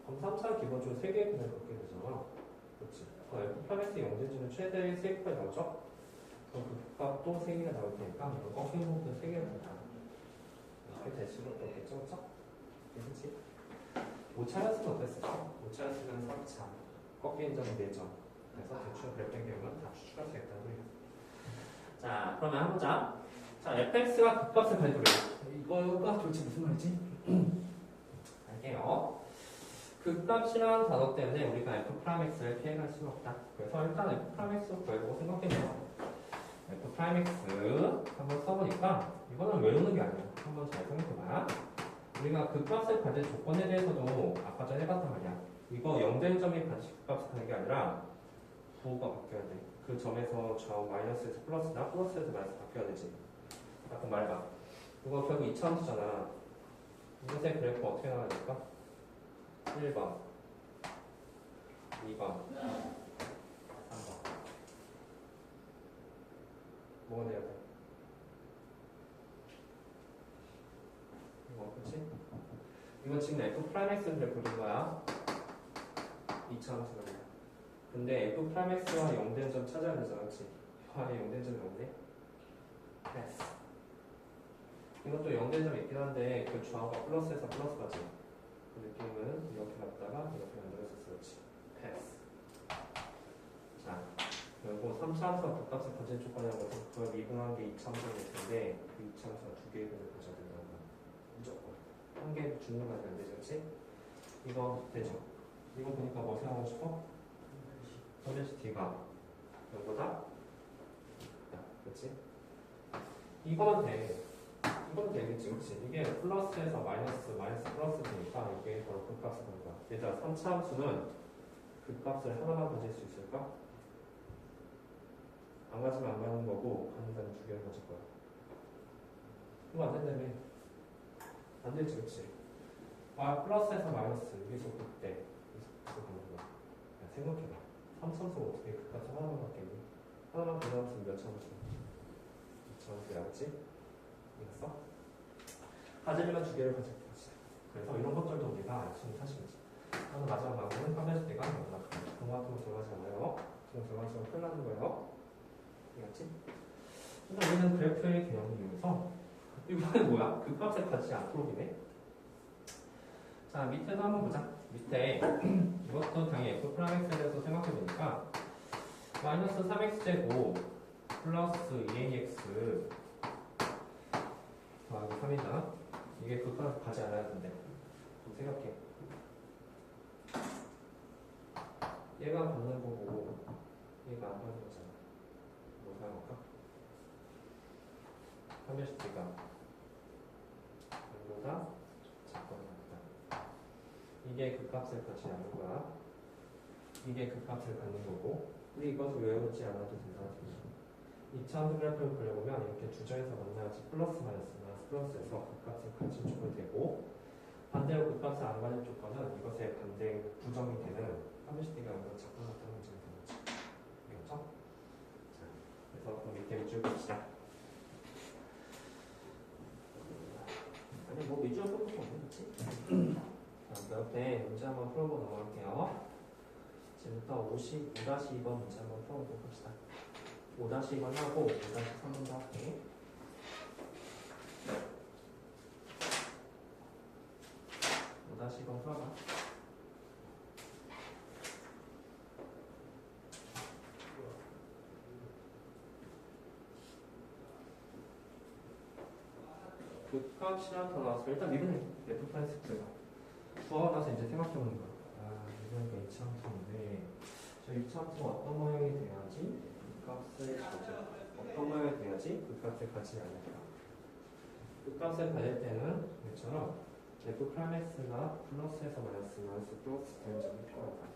그럼 3차를 기본적으로 3개의 분을 갖게 되잖아. 그렇지? F+X 영진수는 최대 3개가 나오죠? 그럼 그 값도 3개가 나올 테니까 이거 꺾인 부분도 3개가 나온다. 이렇게 될 수밖에 없겠죠? 그렇죠? 그렇지? 5차였으면 어땠을까? 5차였으면 3차. 꺾인 점은 4점. 그래서 대충 그래프의 경우는 다 추출할 수 있다는 거예요. 자, 그러면 해보자. 자, fx가 극값을 가지고 이거가 도대체 무슨 말이지? 할게요. 극값이라는 단어 때문에 우리가 f'x를 피해갈 수는 없다. 그래서 일단 f'x 구해보고 생각해보자. f'x 한번 써보니까 이거는 외우는 게 아니야. 한번 잘 생각해봐야. 우리가 극값을 가질 조건에 대해서도 아까 전에 해봤단 말이야. 이거 0된 점이 반드시 극값을 가는 게 아니라 부호가 바뀌어야 돼. 그 점에서 저 마이너스에서 플러스나 플러스에서 마이너스 바뀌어야 되지. 아까 말해봐. 이거 결국 2차함수잖아. 이것의 그래프 어떻게 나와야 될까? 1번, 2번, 3번. 뭐가 돼야 돼? 이거, 그치? 이건 지금 F'X 그래프인 거야. 2차함수가. 근데 F'X와 0된 점 찾아야 되잖아, 그치? 아예 0된 점이 없네? 패스. 이것도 0된 점이 있긴 한데 그 좌우가 플러스에서 플러스까지. 그 느낌은 이렇게 갔다가 이렇게 만들어졌어, 그렇지? 패스. 자, 그리고 3차함수가 극값을 가진 조건이라고 해서 그걸 미분한 게 2차함수일 텐데 그 2차함수가 2개의 근을 가져야 된다는 거야. 무조건. 한 개 주는 거 안 되지, 그렇지? 이거 되죠? 이거 보니까 뭐 생각하고 싶어? 컨벤시티가 이거보다 그렇지? 이거만 돼. 이건 되겠지, 그렇지? 이게 플러스에서 마이너스, 마이너스 플러스 되니까 이게 바로 극값을 가는 거야. 얘들아, 3차 함수는 극값을 하나만 가질 수 있을까? 안 가지면 안 가는 거고 가는 데는 2개를 가질 거야. 이거 안 된다며. 안 되지, 그렇지? 플러스에서 마이너스, 여기서 극대, 여기서 가는 거야. 야, 생각해봐. 3차함수가 어떻게 극값을 하나만 갖겠니? 하나만 가져왔으면 몇 차함수? 2차함수야, 그렇지? 이겼어? 가지려면 2개를 가질 거지. 그래서 이런 것들도 우리가 알 수 있는 사실이지. 하나 마지막 방법은 컨벤시티가 너무나 그거 같은 거 들어가지 않아요. 그거 들어가지면 큰일 나는 거예요. 이해했지? 근데 우리는 그래프의 개념을 이용해서 이번엔 뭐야? 그 값을 가지지 않도록이네. 자, 밑에도 한번 보자. 밑에 이것도 당연히 F'X에 대해서 생각해보니까 마이너스 3x제곱 플러스 2ax 더하기 3이잖아? 이게 극값을 가지 않아야 된대. 좀 생각해. 얘가 받는 거고 얘가 안 받는 거잖아. 뭐 생각할까? 컨벤시티가 이거보다 작거나 같다. 이게 극값을 가지 않는 거야. 이게 극값을 갖는 거고 우리 이것을 외우지 않아도 된다는 소리죠. 2차 그래프를 그려보면 이렇게 주저에서 만나야지 플러스 마이너스 플러스에서 극값을 가진 조건이 되고 반대로 극값을 안 가진 조건은 이것의 반대 부정이 되는 컨벤시티가 이거 작고 같다는 문제가 되는 거지. 이해했죠? 자, 그래서 그럼 밑에 밑줄 봅시다. 아니 뭐 밑줄 풀 것도 없겠지? 자, 그 옆에 문제 한번 풀어보고 넘어갈게요. 지금부터 5-2번 문제 한번 풀어보도록 합시다. 5-2번 하고 5-3번도 할게. 다시 이번 풀어봐. 극값이란 단어 나왔어. 일단 미분은 F'X가 구하고 나서 이제 생각해보는 거야. 이건 2차함수인데 저 2차함수가 어떤 모양이 돼야지 극값을 가져. 어떤 모양이 돼야지 극값을 가지지 않을까. 극값을 가질 때는 이처럼 f 프라임 x가 플러스에서 마이너스 플러스 되는 점이 필요하다.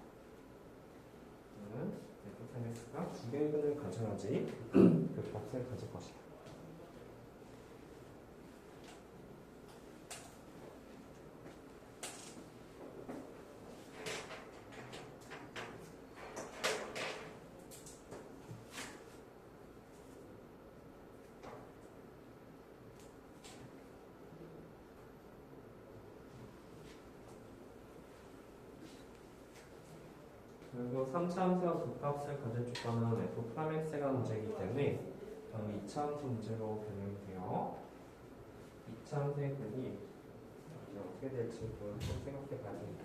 그러면 f 프라임 x가 두 개의 근을 가져야지 그 값을 가질 것이다. 그리고 3차 함수가 극값을 가질 조건은 f 프라임 x가 문제이기 때문에 다음 2차 함수 문제로 변형이 돼요. 2차 함수의 극이 어떻게 될지 좀 생각해 봐야 되겠지.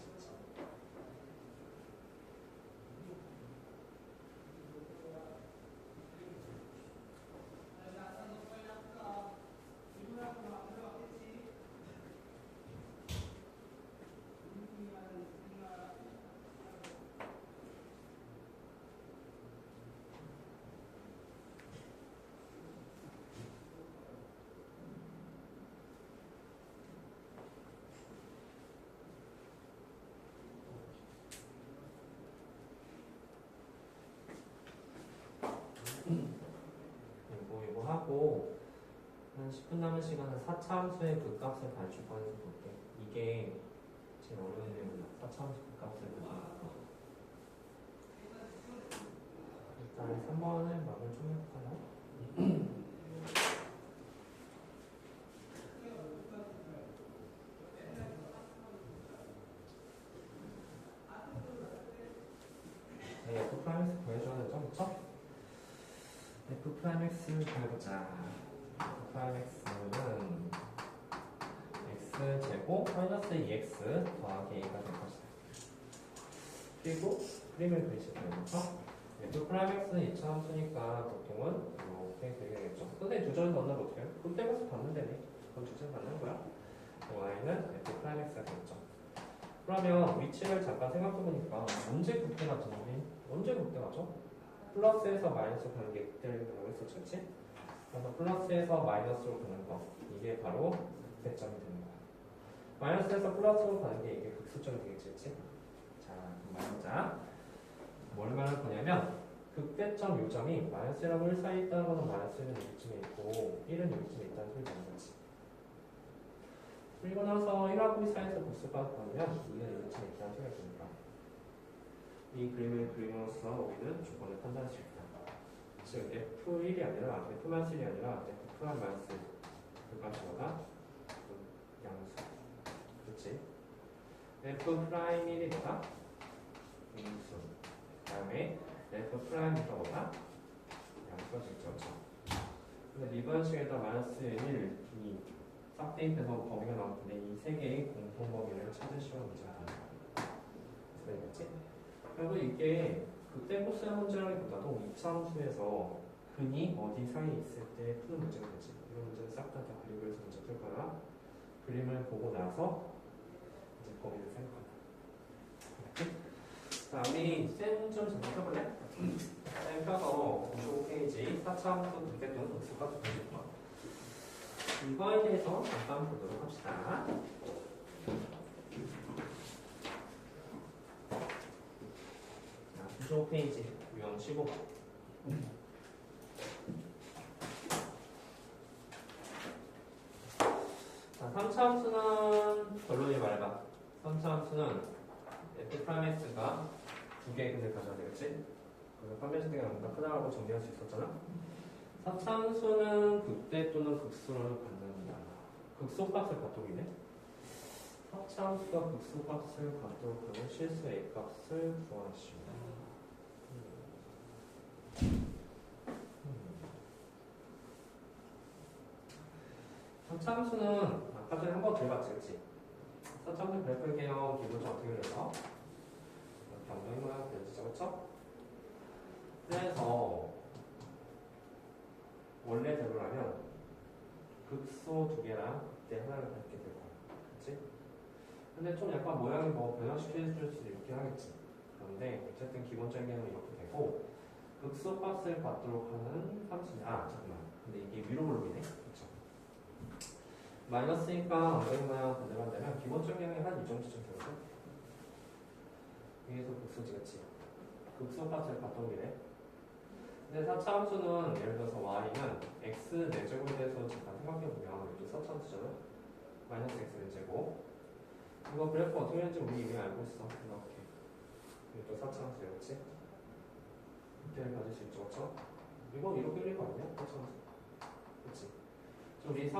이거 하고 한 10분 남은 시간은 4차 함수의 극값을 간주관해서 볼게. 이게 제일 어려운 내용이야. 4차 함수 극값을 가져볼까. 일단 3번을 막을 좀 해볼까요? 네, F 프라임 X 구해줘야 되죠, 그쵸? F 프라임 X를 구해보자. F 프라임 X는 X제곱 마이너스 2X 더하기 A가 될 것이다. 그리고 그림을 그리시면 되죠? F 프라임 X는 2차 함수니까 보통은 이렇게 되겠죠. 근데 두 점을 넣나 못해요? 그때 가서 받는 데네. 그럼 두 점 받는 거야. Y는 F 프라임 X가 되겠죠. 그러면 위치를 잠깐 생각해보니까 언제 극대 맞죠? 언제 극대 맞죠? 플러스에서 마이너스 가는 게 극대라고 했었죠, 그치? 그래서 플러스에서 마이너스로 가는 거 이게 바로 극대점이 되는 거야. 마이너스에서 플러스로 가는 게 이게 극소점이 되겠지, 그치? 자, 그럼 말하자. 뭘 말할 거냐면 극대점 요점이 마이너스 1하고 1 사이에 있다는 거는 마이너스 1은 여기쯤에 있고 1은 여기쯤에 있다는 소리 되는 거지. 그리고 나서 1하고 2 사이에서 복수가 나오면 2는 여기쯤에 있다는 소리가 됩니다. 이 그림을 그림으로써 우리는 조건을 판단할 수 있다. 즉 F1이 아니라 F-1이 아니라 F-마이너스 그 값보다 양수. 그렇지? F'1이니까 인수. 그 다음에 F'2보다 양수가 되겠죠. 근데 미분식에다 마이너스 1, 2 싹 대입해서 범위가 나왔는데 이 세 개의 공통 범위를 찾으시면 문제가 됩니다. 그래서 그리고 이게 극대 코스의 문제라기보다도 2차 함수에서 근이 어디 사이에 있을 때 푸는 문제가 되지. 이런 문제는 싹 다 그리고 해서 문제 풀 거야. 그림을 보고 나서 이제 범위를 생각한다. 자, 우리 쌤 좀 잠깐 펴볼래? 쌤 펴서 95페이지 4차 함수 극대 또는 극소가 두 가지 거. 이거에 대해서 잠깐 보도록 합시다. 자, 95페이지 유형 15. 자, 3차 함수는 결론이 말해봐. 3차 함수는 F'(X가 두 개의 근을 가져야 되겠지? 그래서 판별식이 뭔가 크다고 정리할 수 있었잖아? 4차 함수는 극대 또는 극소를 갖는다. 극소값을 갖도록이네? 4차 함수가 극소값을 갖도록 하는 실수 A값을 구하시오. 3차 함수는 아까 전에 한번 들어봤지, 그치? 4차 함수 그래프 개념 기본적으로 어떻게 그려서 경정이 모양 그려지죠, 그쵸? 그래서 원래대로라면 극소 두 개랑 극대 하나를 갖게 될 거야, 그치? 근데 좀 약간 모양이 뭐 변형시켜줄 수도 있긴 하겠지. 그런데 어쨌든 기본적인 개념은 이렇게 되고 극소값을 받도록 하는 함수냐. 아 잠깐만, 근데 이게 위로 올리네, 그쵸? 마이너스니까 엉덩이 모양 반대로 한다면 기본적인 경향이 한 이 정도 되거든. 위에서 극소지겠지. 극소값을 바꿔보기래. 근데 4차 함수는 예를 들어서 y는 x 4제곱에 대해서 잠깐 생각해보면 여기 4차 함수잖아. 마이너스 x 4제곱. 이거 그래프 어떻게 되는지 우리 이미 알고 있어. 이렇게. 이거 또 4차 함수야, 그치? 이렇게 가질 수 있죠, 그쵸? 이거 이렇게 그린 거 아니야? 4차 함수. 그치? 우리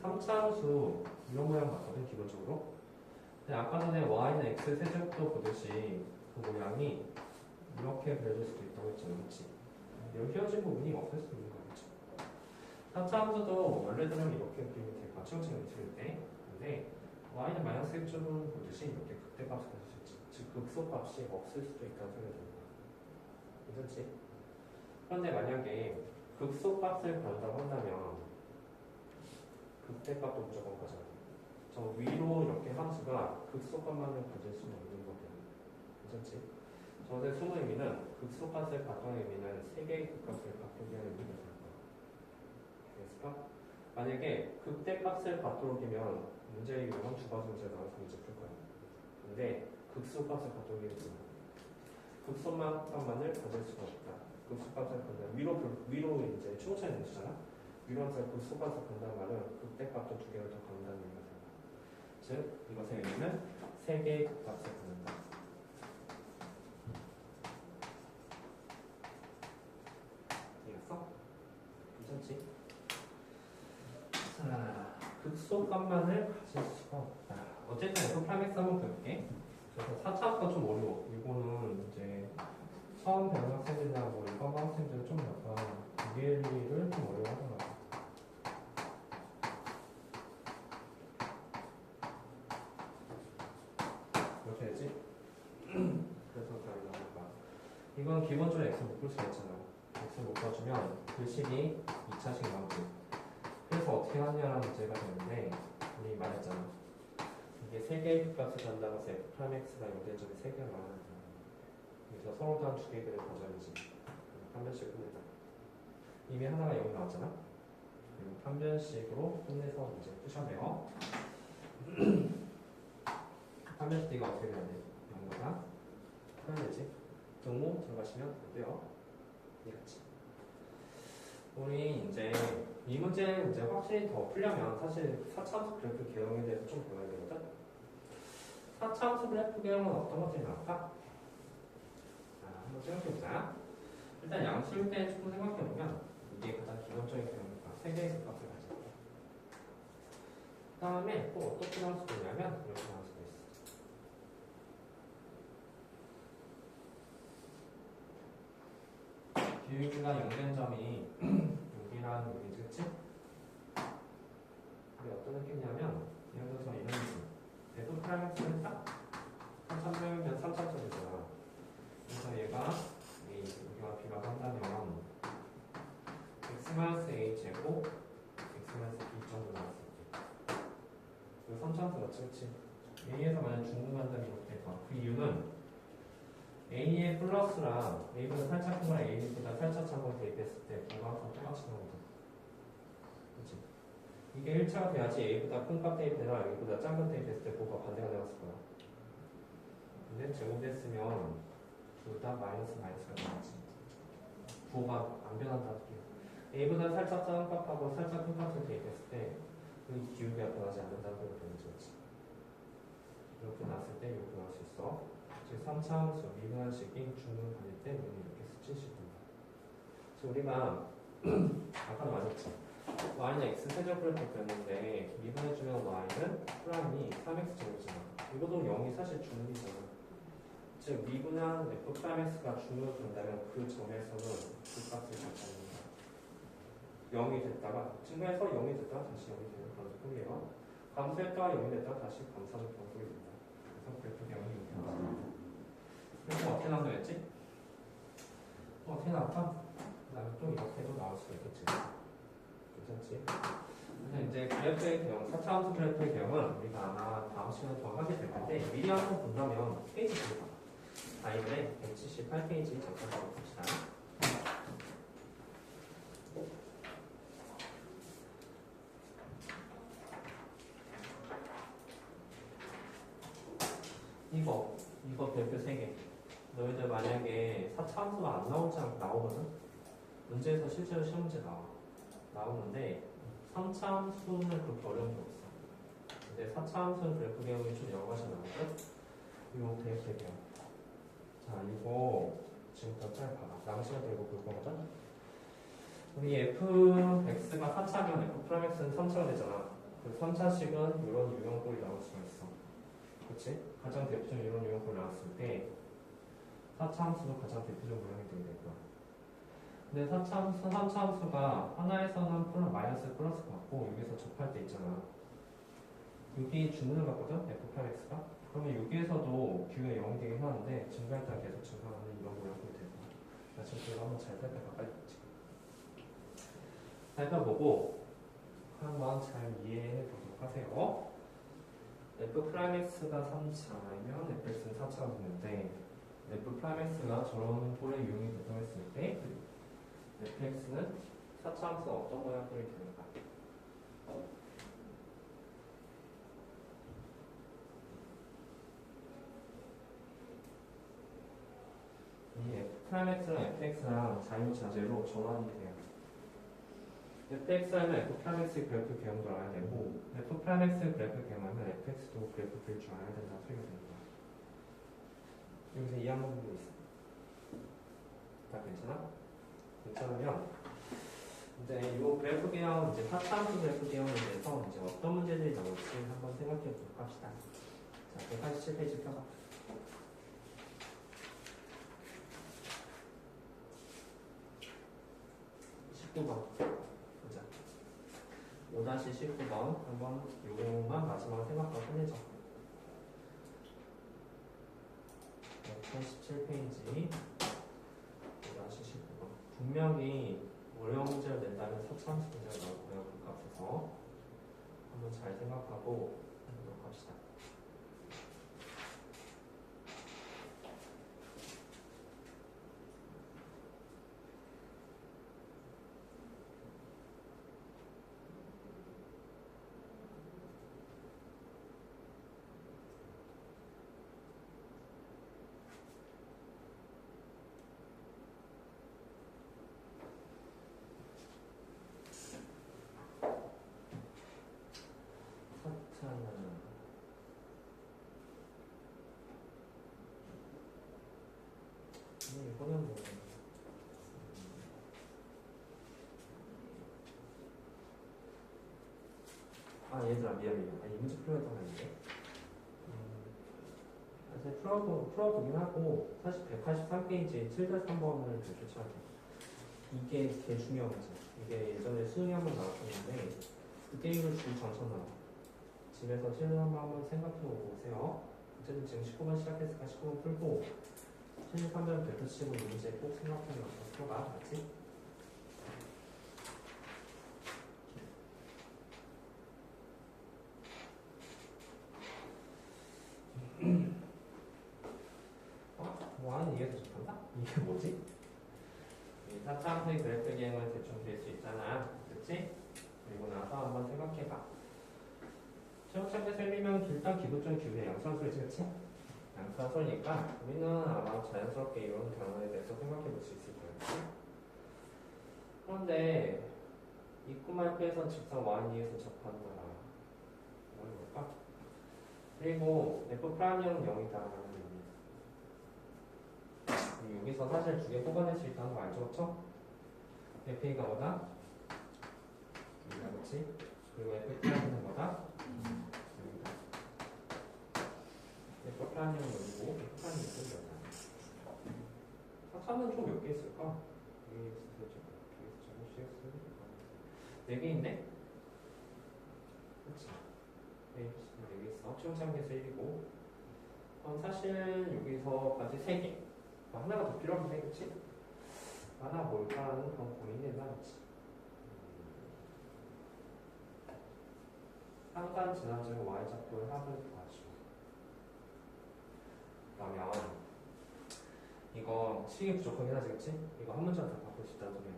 3차 함수 이런 모양 봤거든, 기본적으로. 근데 아까 전에 y는 x 세제곱도 보듯이 그 모양이 이렇게 그려질 수도 있다고 했잖아, 그치? 여기 휘어진 부분이 없을 수 있는 거겠죠. 4차 함수도 원래대로 이렇게 그리면 될 거야, 치우치는 위치일 때. 근데 y는 마이너스 1점을 보듯이 이렇게 극대값을 가질 수 있지. 즉, 극소값이 없을 수도 있다는 소리가 되는 거야. 괜찮지? 그런데 만약에 극소값을 구한다고 한다면 극대값도 무조건 가져야 돼. 저 위로 이렇게 함수가 극소값만을 가질 수는 없는 거고요. 괜찮지? 저의 숨은 의미는 극소값을 바꾸는 의미는 3개의 극값을 바꾸기 하는 의미가 되는 거야. 알겠을까? 만약에 극대값을 바꾸기면 문제의 유형은 두 가지 문제가 나와서 문제 풀 거야. 근데 극소값을 바꾸기는 극소값만을 가질 수가 없다. 극소값을 간다. 위로 이제 충분히 내주잖아. 위로 항상 극소값을 간다는 말은 극대값도 2개를 더 갖는다는 의미가 된다. 즉, 이것의 의미는 3개의 극값을 갖는다. 이해했어? 괜찮지? 자, 극소값만을 가질 수가 없다. 어쨌든 F'X 한번 볼게. 그래서 4차 함수가 좀 어려워. 이거는 이제 처음 배우는 학생들이나 뭐 일반 학생들은 좀 약간 이해를 좀 어려워하더라고. 이렇게 되지? 그래서 답이 나올까? 이건 기본적으로 x 못 풀 수가 있잖아. x 못 봐주면 글식이 2차식 나오고. 그래서 어떻게 하냐라는 문제가 되는데 우리 말했잖아. 이게 3개의 값을 간다고 해서 F'X가 연대점이 3개가 나와야 된다. 그래서 서로도 한 2개들을 가져야지. 한 변씩 끝내자. 이미 하나가 여기 나왔잖아. 그리고 한 변씩으로 끝내서 문제 푸셔내요. 한 변씩 뒤가 어떻게 돼야 돼? 0보다 커야 되지. 등호 들어가시면 안 돼요. 이해했지? 우리 이제 이 문제는 이제 확실히 더 풀려면 사실 4차 함수 그래프 개형에 대해서 좀 배워야 되거든. 4차 함수 그래프 개형은 어떤 것들이 나올까? 자, 한번 생각해보자. 일단 양수일 때 조금 생각해보면 이게 가장 기본적인 개형이니까 3개의 값을 가지고. 그 다음에 또 어떻게 나올 수도 있냐면 이렇게 나올 수도 있어. 기울기가 0된 점이 여기라는 얘기지, 그치? 이게 어떤 느낌이냐면 예를 들어서 이런 느낌. F'X는 딱 3,000점이면 3,000점이잖아. 그래서 얘가 여기와 비교를 한다면 X-A 제곱 X-B 정도 나왔을 때 이거 3,000점 맞지, 그치? A에서 만약 중분한다면 이렇게 돼서 그 이유는 A의 플러스랑 A보다 살짝 큰 거랑 A보다 살짝 작은 걸 대입했을 때 부가 항상 똑같이 나오거든. 그치? 이게 1차가 돼야지 A보다 큰 값 대입해라 A보다 작은 값 대입했을 때 부가 반대가 나왔을 거야. 근데 제곱됐으면 둘 다 마이너스가 나왔지. 부가 안 변한다는 소리야. A보다 살짝 작은 값하고 살짝 큰 값을 대입했을 때 그 기울기가 변하지 않는다는 걸 보여주지. 이렇게 나왔을 때 이렇게 나올 수 있어. 즉 3차 함수 미분한식이 중분 반일 때 우리는 이렇게 수치식 된다. 그래서 우리가 아까도 말했지. y는 x 세제곱을 바뀌었는데 미분해주면 y는 프라임이 3x 제곱이잖아. 이것도 0이 사실 중립이잖아. 즉 미분한 f'x가 중립으로 된다면 그 점에서는 그 값을 갖는 거야. 0이 됐다가 증가해서 0이 됐다가 다시 0이 되는 그런 소리예요. 감소했다가 0이 됐다가 다시 감소하는 그런 소리 된다. 그래서 그래프 0이 이렇게 나왔습니다. 그래서 어떻게 나왔겠지? 어떻게 나왔다? 그 다음에 또 이렇게도 나올 수가 있겠지. 괜찮지? 그래서 이제 그래프의 개형, 4차 함수 그래프의 개형은 우리가 아마 다음 시간에 더 하게 될 텐데 미리 한번 본다면 페이지 보고 바이블의 178페이지 잠깐 봅시다. 이거 별표 3개. 너희들 만약에 4차 함수가 안 나오지 않고 나오거든? 문제에서 실제로 시험 문제 나오는데 3차 함수는 그렇게 어려운 게 없어. 근데 4차 함수는 그래프 개형이 좀 여러 가지 나오거든? 이거 그래프 개형. 자, 이거 지금부터 잘 봐봐. 남은 시간 때 이거 볼 거거든? 우리 fx가 4차면 f'x는 3차가 되잖아. 그 3차식은 이런 유형꼴이 나올 수가 있어. 그치? 가장 대표적인 이런 유형꼴이 나왔을 때 4차 함수도 가장 대표적 모양이 되게 될 거야. 근데 4차 함수, 3차 함수가 하나에서는 마이너스 플러스 같고 여기서 접할 때 있잖아. 여기 주문을 받거든? f'x가? 그러면 여기에서도 기호가 0이 되긴 하는데 증가에 따라 계속 증가하는 이런 모양이 될 거야. 나 지금 그거 한번 잘 살펴봐. 빨리 살펴보고 한번 잘 이해해 보도록 하세요. f'x가 3차이면 fx는 4차가 되는데 f'x가 저런 꼴의 유형이 된다고 했을 때 fx는 4차 함수가 어떤 모양 꼴이 되는가? 이 f'x랑 fx랑 자유자재로 전환이 돼요. fx라면 f'x의 그래프 개형도 알아야 되고 f'x의 그래프 개형하면 fx도 그래프 그릴 줄 알아야 된다고 소리가 되는 거야. 여기서 이해하는 부분이 있어. 다 괜찮아? 괜찮으면 이제 이 그래프 개형, 이제 4차 함수 그래프 개형에 대해서 이제 어떤 문제들이 나올지 한번 생각해 보도록 합시다. 자, 187페이지 펴봐. 19번 보자. 5-19번 한번 요거만 마지막으로 생각하고 끝내자. 187페이지 5-19번 분명히 어려운 문제를 낸다면 4차 함수 문제가 나올 거예요. 그 값에서 한번 잘 생각하고 해보도록 합시다. 이거는 뭐 얘들아 미안. 이 문제 풀어야던 아닌데. 사실 풀어두긴 하고 사실 183페이지 7-3번을 교체해야 돼. 이게 되게 중요한 문제. 이게 예전에 수능에 한번 나왔었는데 그 게임을 줄 장선 나와. 집에서 실무 한번 생각해보고 오세요. 어쨌든 지금 19번 시작했으니까 19번 풀고 73번 별표 치고 이 문제 꼭 생각해서 풀어봐. 알았지? 뭐하는 이해도 좋단다? 이게 뭐지? 4차 함수의 그래프 개형을 대충 그릴 수 있잖아. 그치? 그리고 나서 한번 생각해봐. 체육장에서 1이면 일단 기본적인 기호의 양수함수이지, 그치? 양수함수니까 우리는 아마 자연스럽게 이런 단어에 대해서 생각해 볼 수 있을 거예요. 그런데 입구만 빼서 직선 y에서 접하는 거라. 뭘 볼까? 그리고 F'은 0이다. 여기서 사실 두 개 뽑아낼 수 있다는 거 알죠? 그쵸? FA가 뭐다? 여기다, 그치? 그리고 F'는 뭐다? 여기다. F'은 여기고 F'는 이쪽이었다. 4차는 총 몇 개 있을까? 네 개인데? 그치? 네 개 있어. 최종창에서 1이고 사실 여기서까지 3개. 하나가 더 필요한데, 그치? 하나 뭘까라는 그런 고민이 된다, 그치? 상관 지나치고 y좌표의 합을 구하시오. 그러면 이거 식이 부족하긴 하지, 그치? 이거 한 문장 다 바꿀 수 있다는 소리야.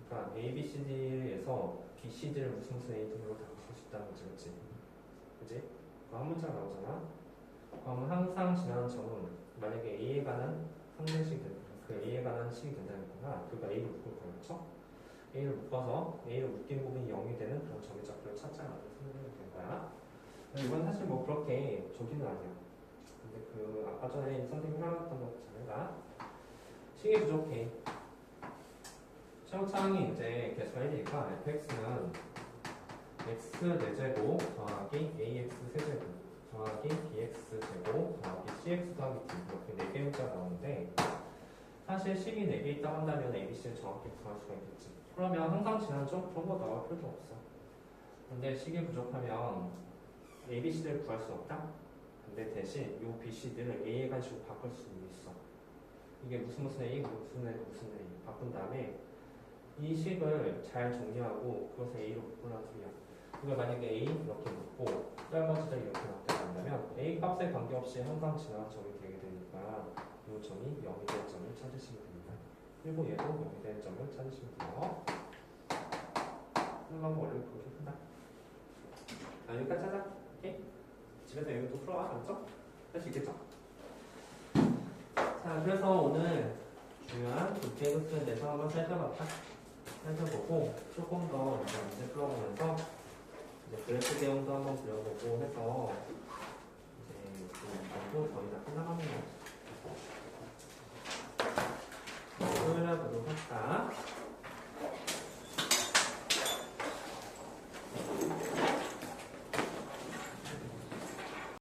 그러니까 A, B, C, D에서 B, C, D를 무슨 수 A 등으로 다 바꿀 수 있다는 거지, 그치? 그치? 그거 한 문장 나오잖아? 그럼 항상 지나는 점은 만약에 A에 관한 상대식이 된다. 그 A에 관한 식이 된다니까 그가 A를 묶을 거였죠? A를 묶어서 A를 묶인 부분이 0이 되는 그런 점의 좌표를 찾자라고 생각이 된 거야. 이건 사실 뭐 그렇게 조기는 아니야. 근데 그 아까 전에 선생님이 설명했던 것 자체가 식이 부족해. 최고차항이 이제 개수가 1이니까 fx는 x 4제곱 더하기 ax 세제곱 더하기 bx 제곱 더하기 cx 더하기 d 이렇게 4개 문자가 나오는데 사실 식이 4개 있다고 한다면 abc를 정확히 구할 수가 있겠지. 그러면 항상 지나죠? 그런 거 나올 필요도 없어. 근데 식이 부족하면 abc를 구할 수 없다? 근데 대신 이 bc들을 a에 관식으로 바꿀 수 있어. 이게 무슨 A, 무슨 A 바꾼 다음에 이 식을 잘 정리하고 그것을 A로 묶으라는 소리야. 그러니까 만약에 A 이렇게 묶고 떨거지들 이렇게 나타난다면 A 값에 관계없이 항상 지나간 점이 되게 되니까 이 점이 0이 될 점을 찾으시면 됩니다. 그리고 얘도 0이 될 점을 찾으시면 돼요. 하는 방법 원래 그렇게 한다. 자, 여기까지 하자. 오케이? 집에서 여기 또 풀어와. 알았죠? 할 수 있겠죠? 자, 그래서 오늘 중요한 불쾌급수에 대해서 한번 살펴보고 조금 더 문제 풀어보면서 이제 그래프 대응도 한번 그려보고 해서 이제 그 정도 거의 다 끝나가는 것 같아요.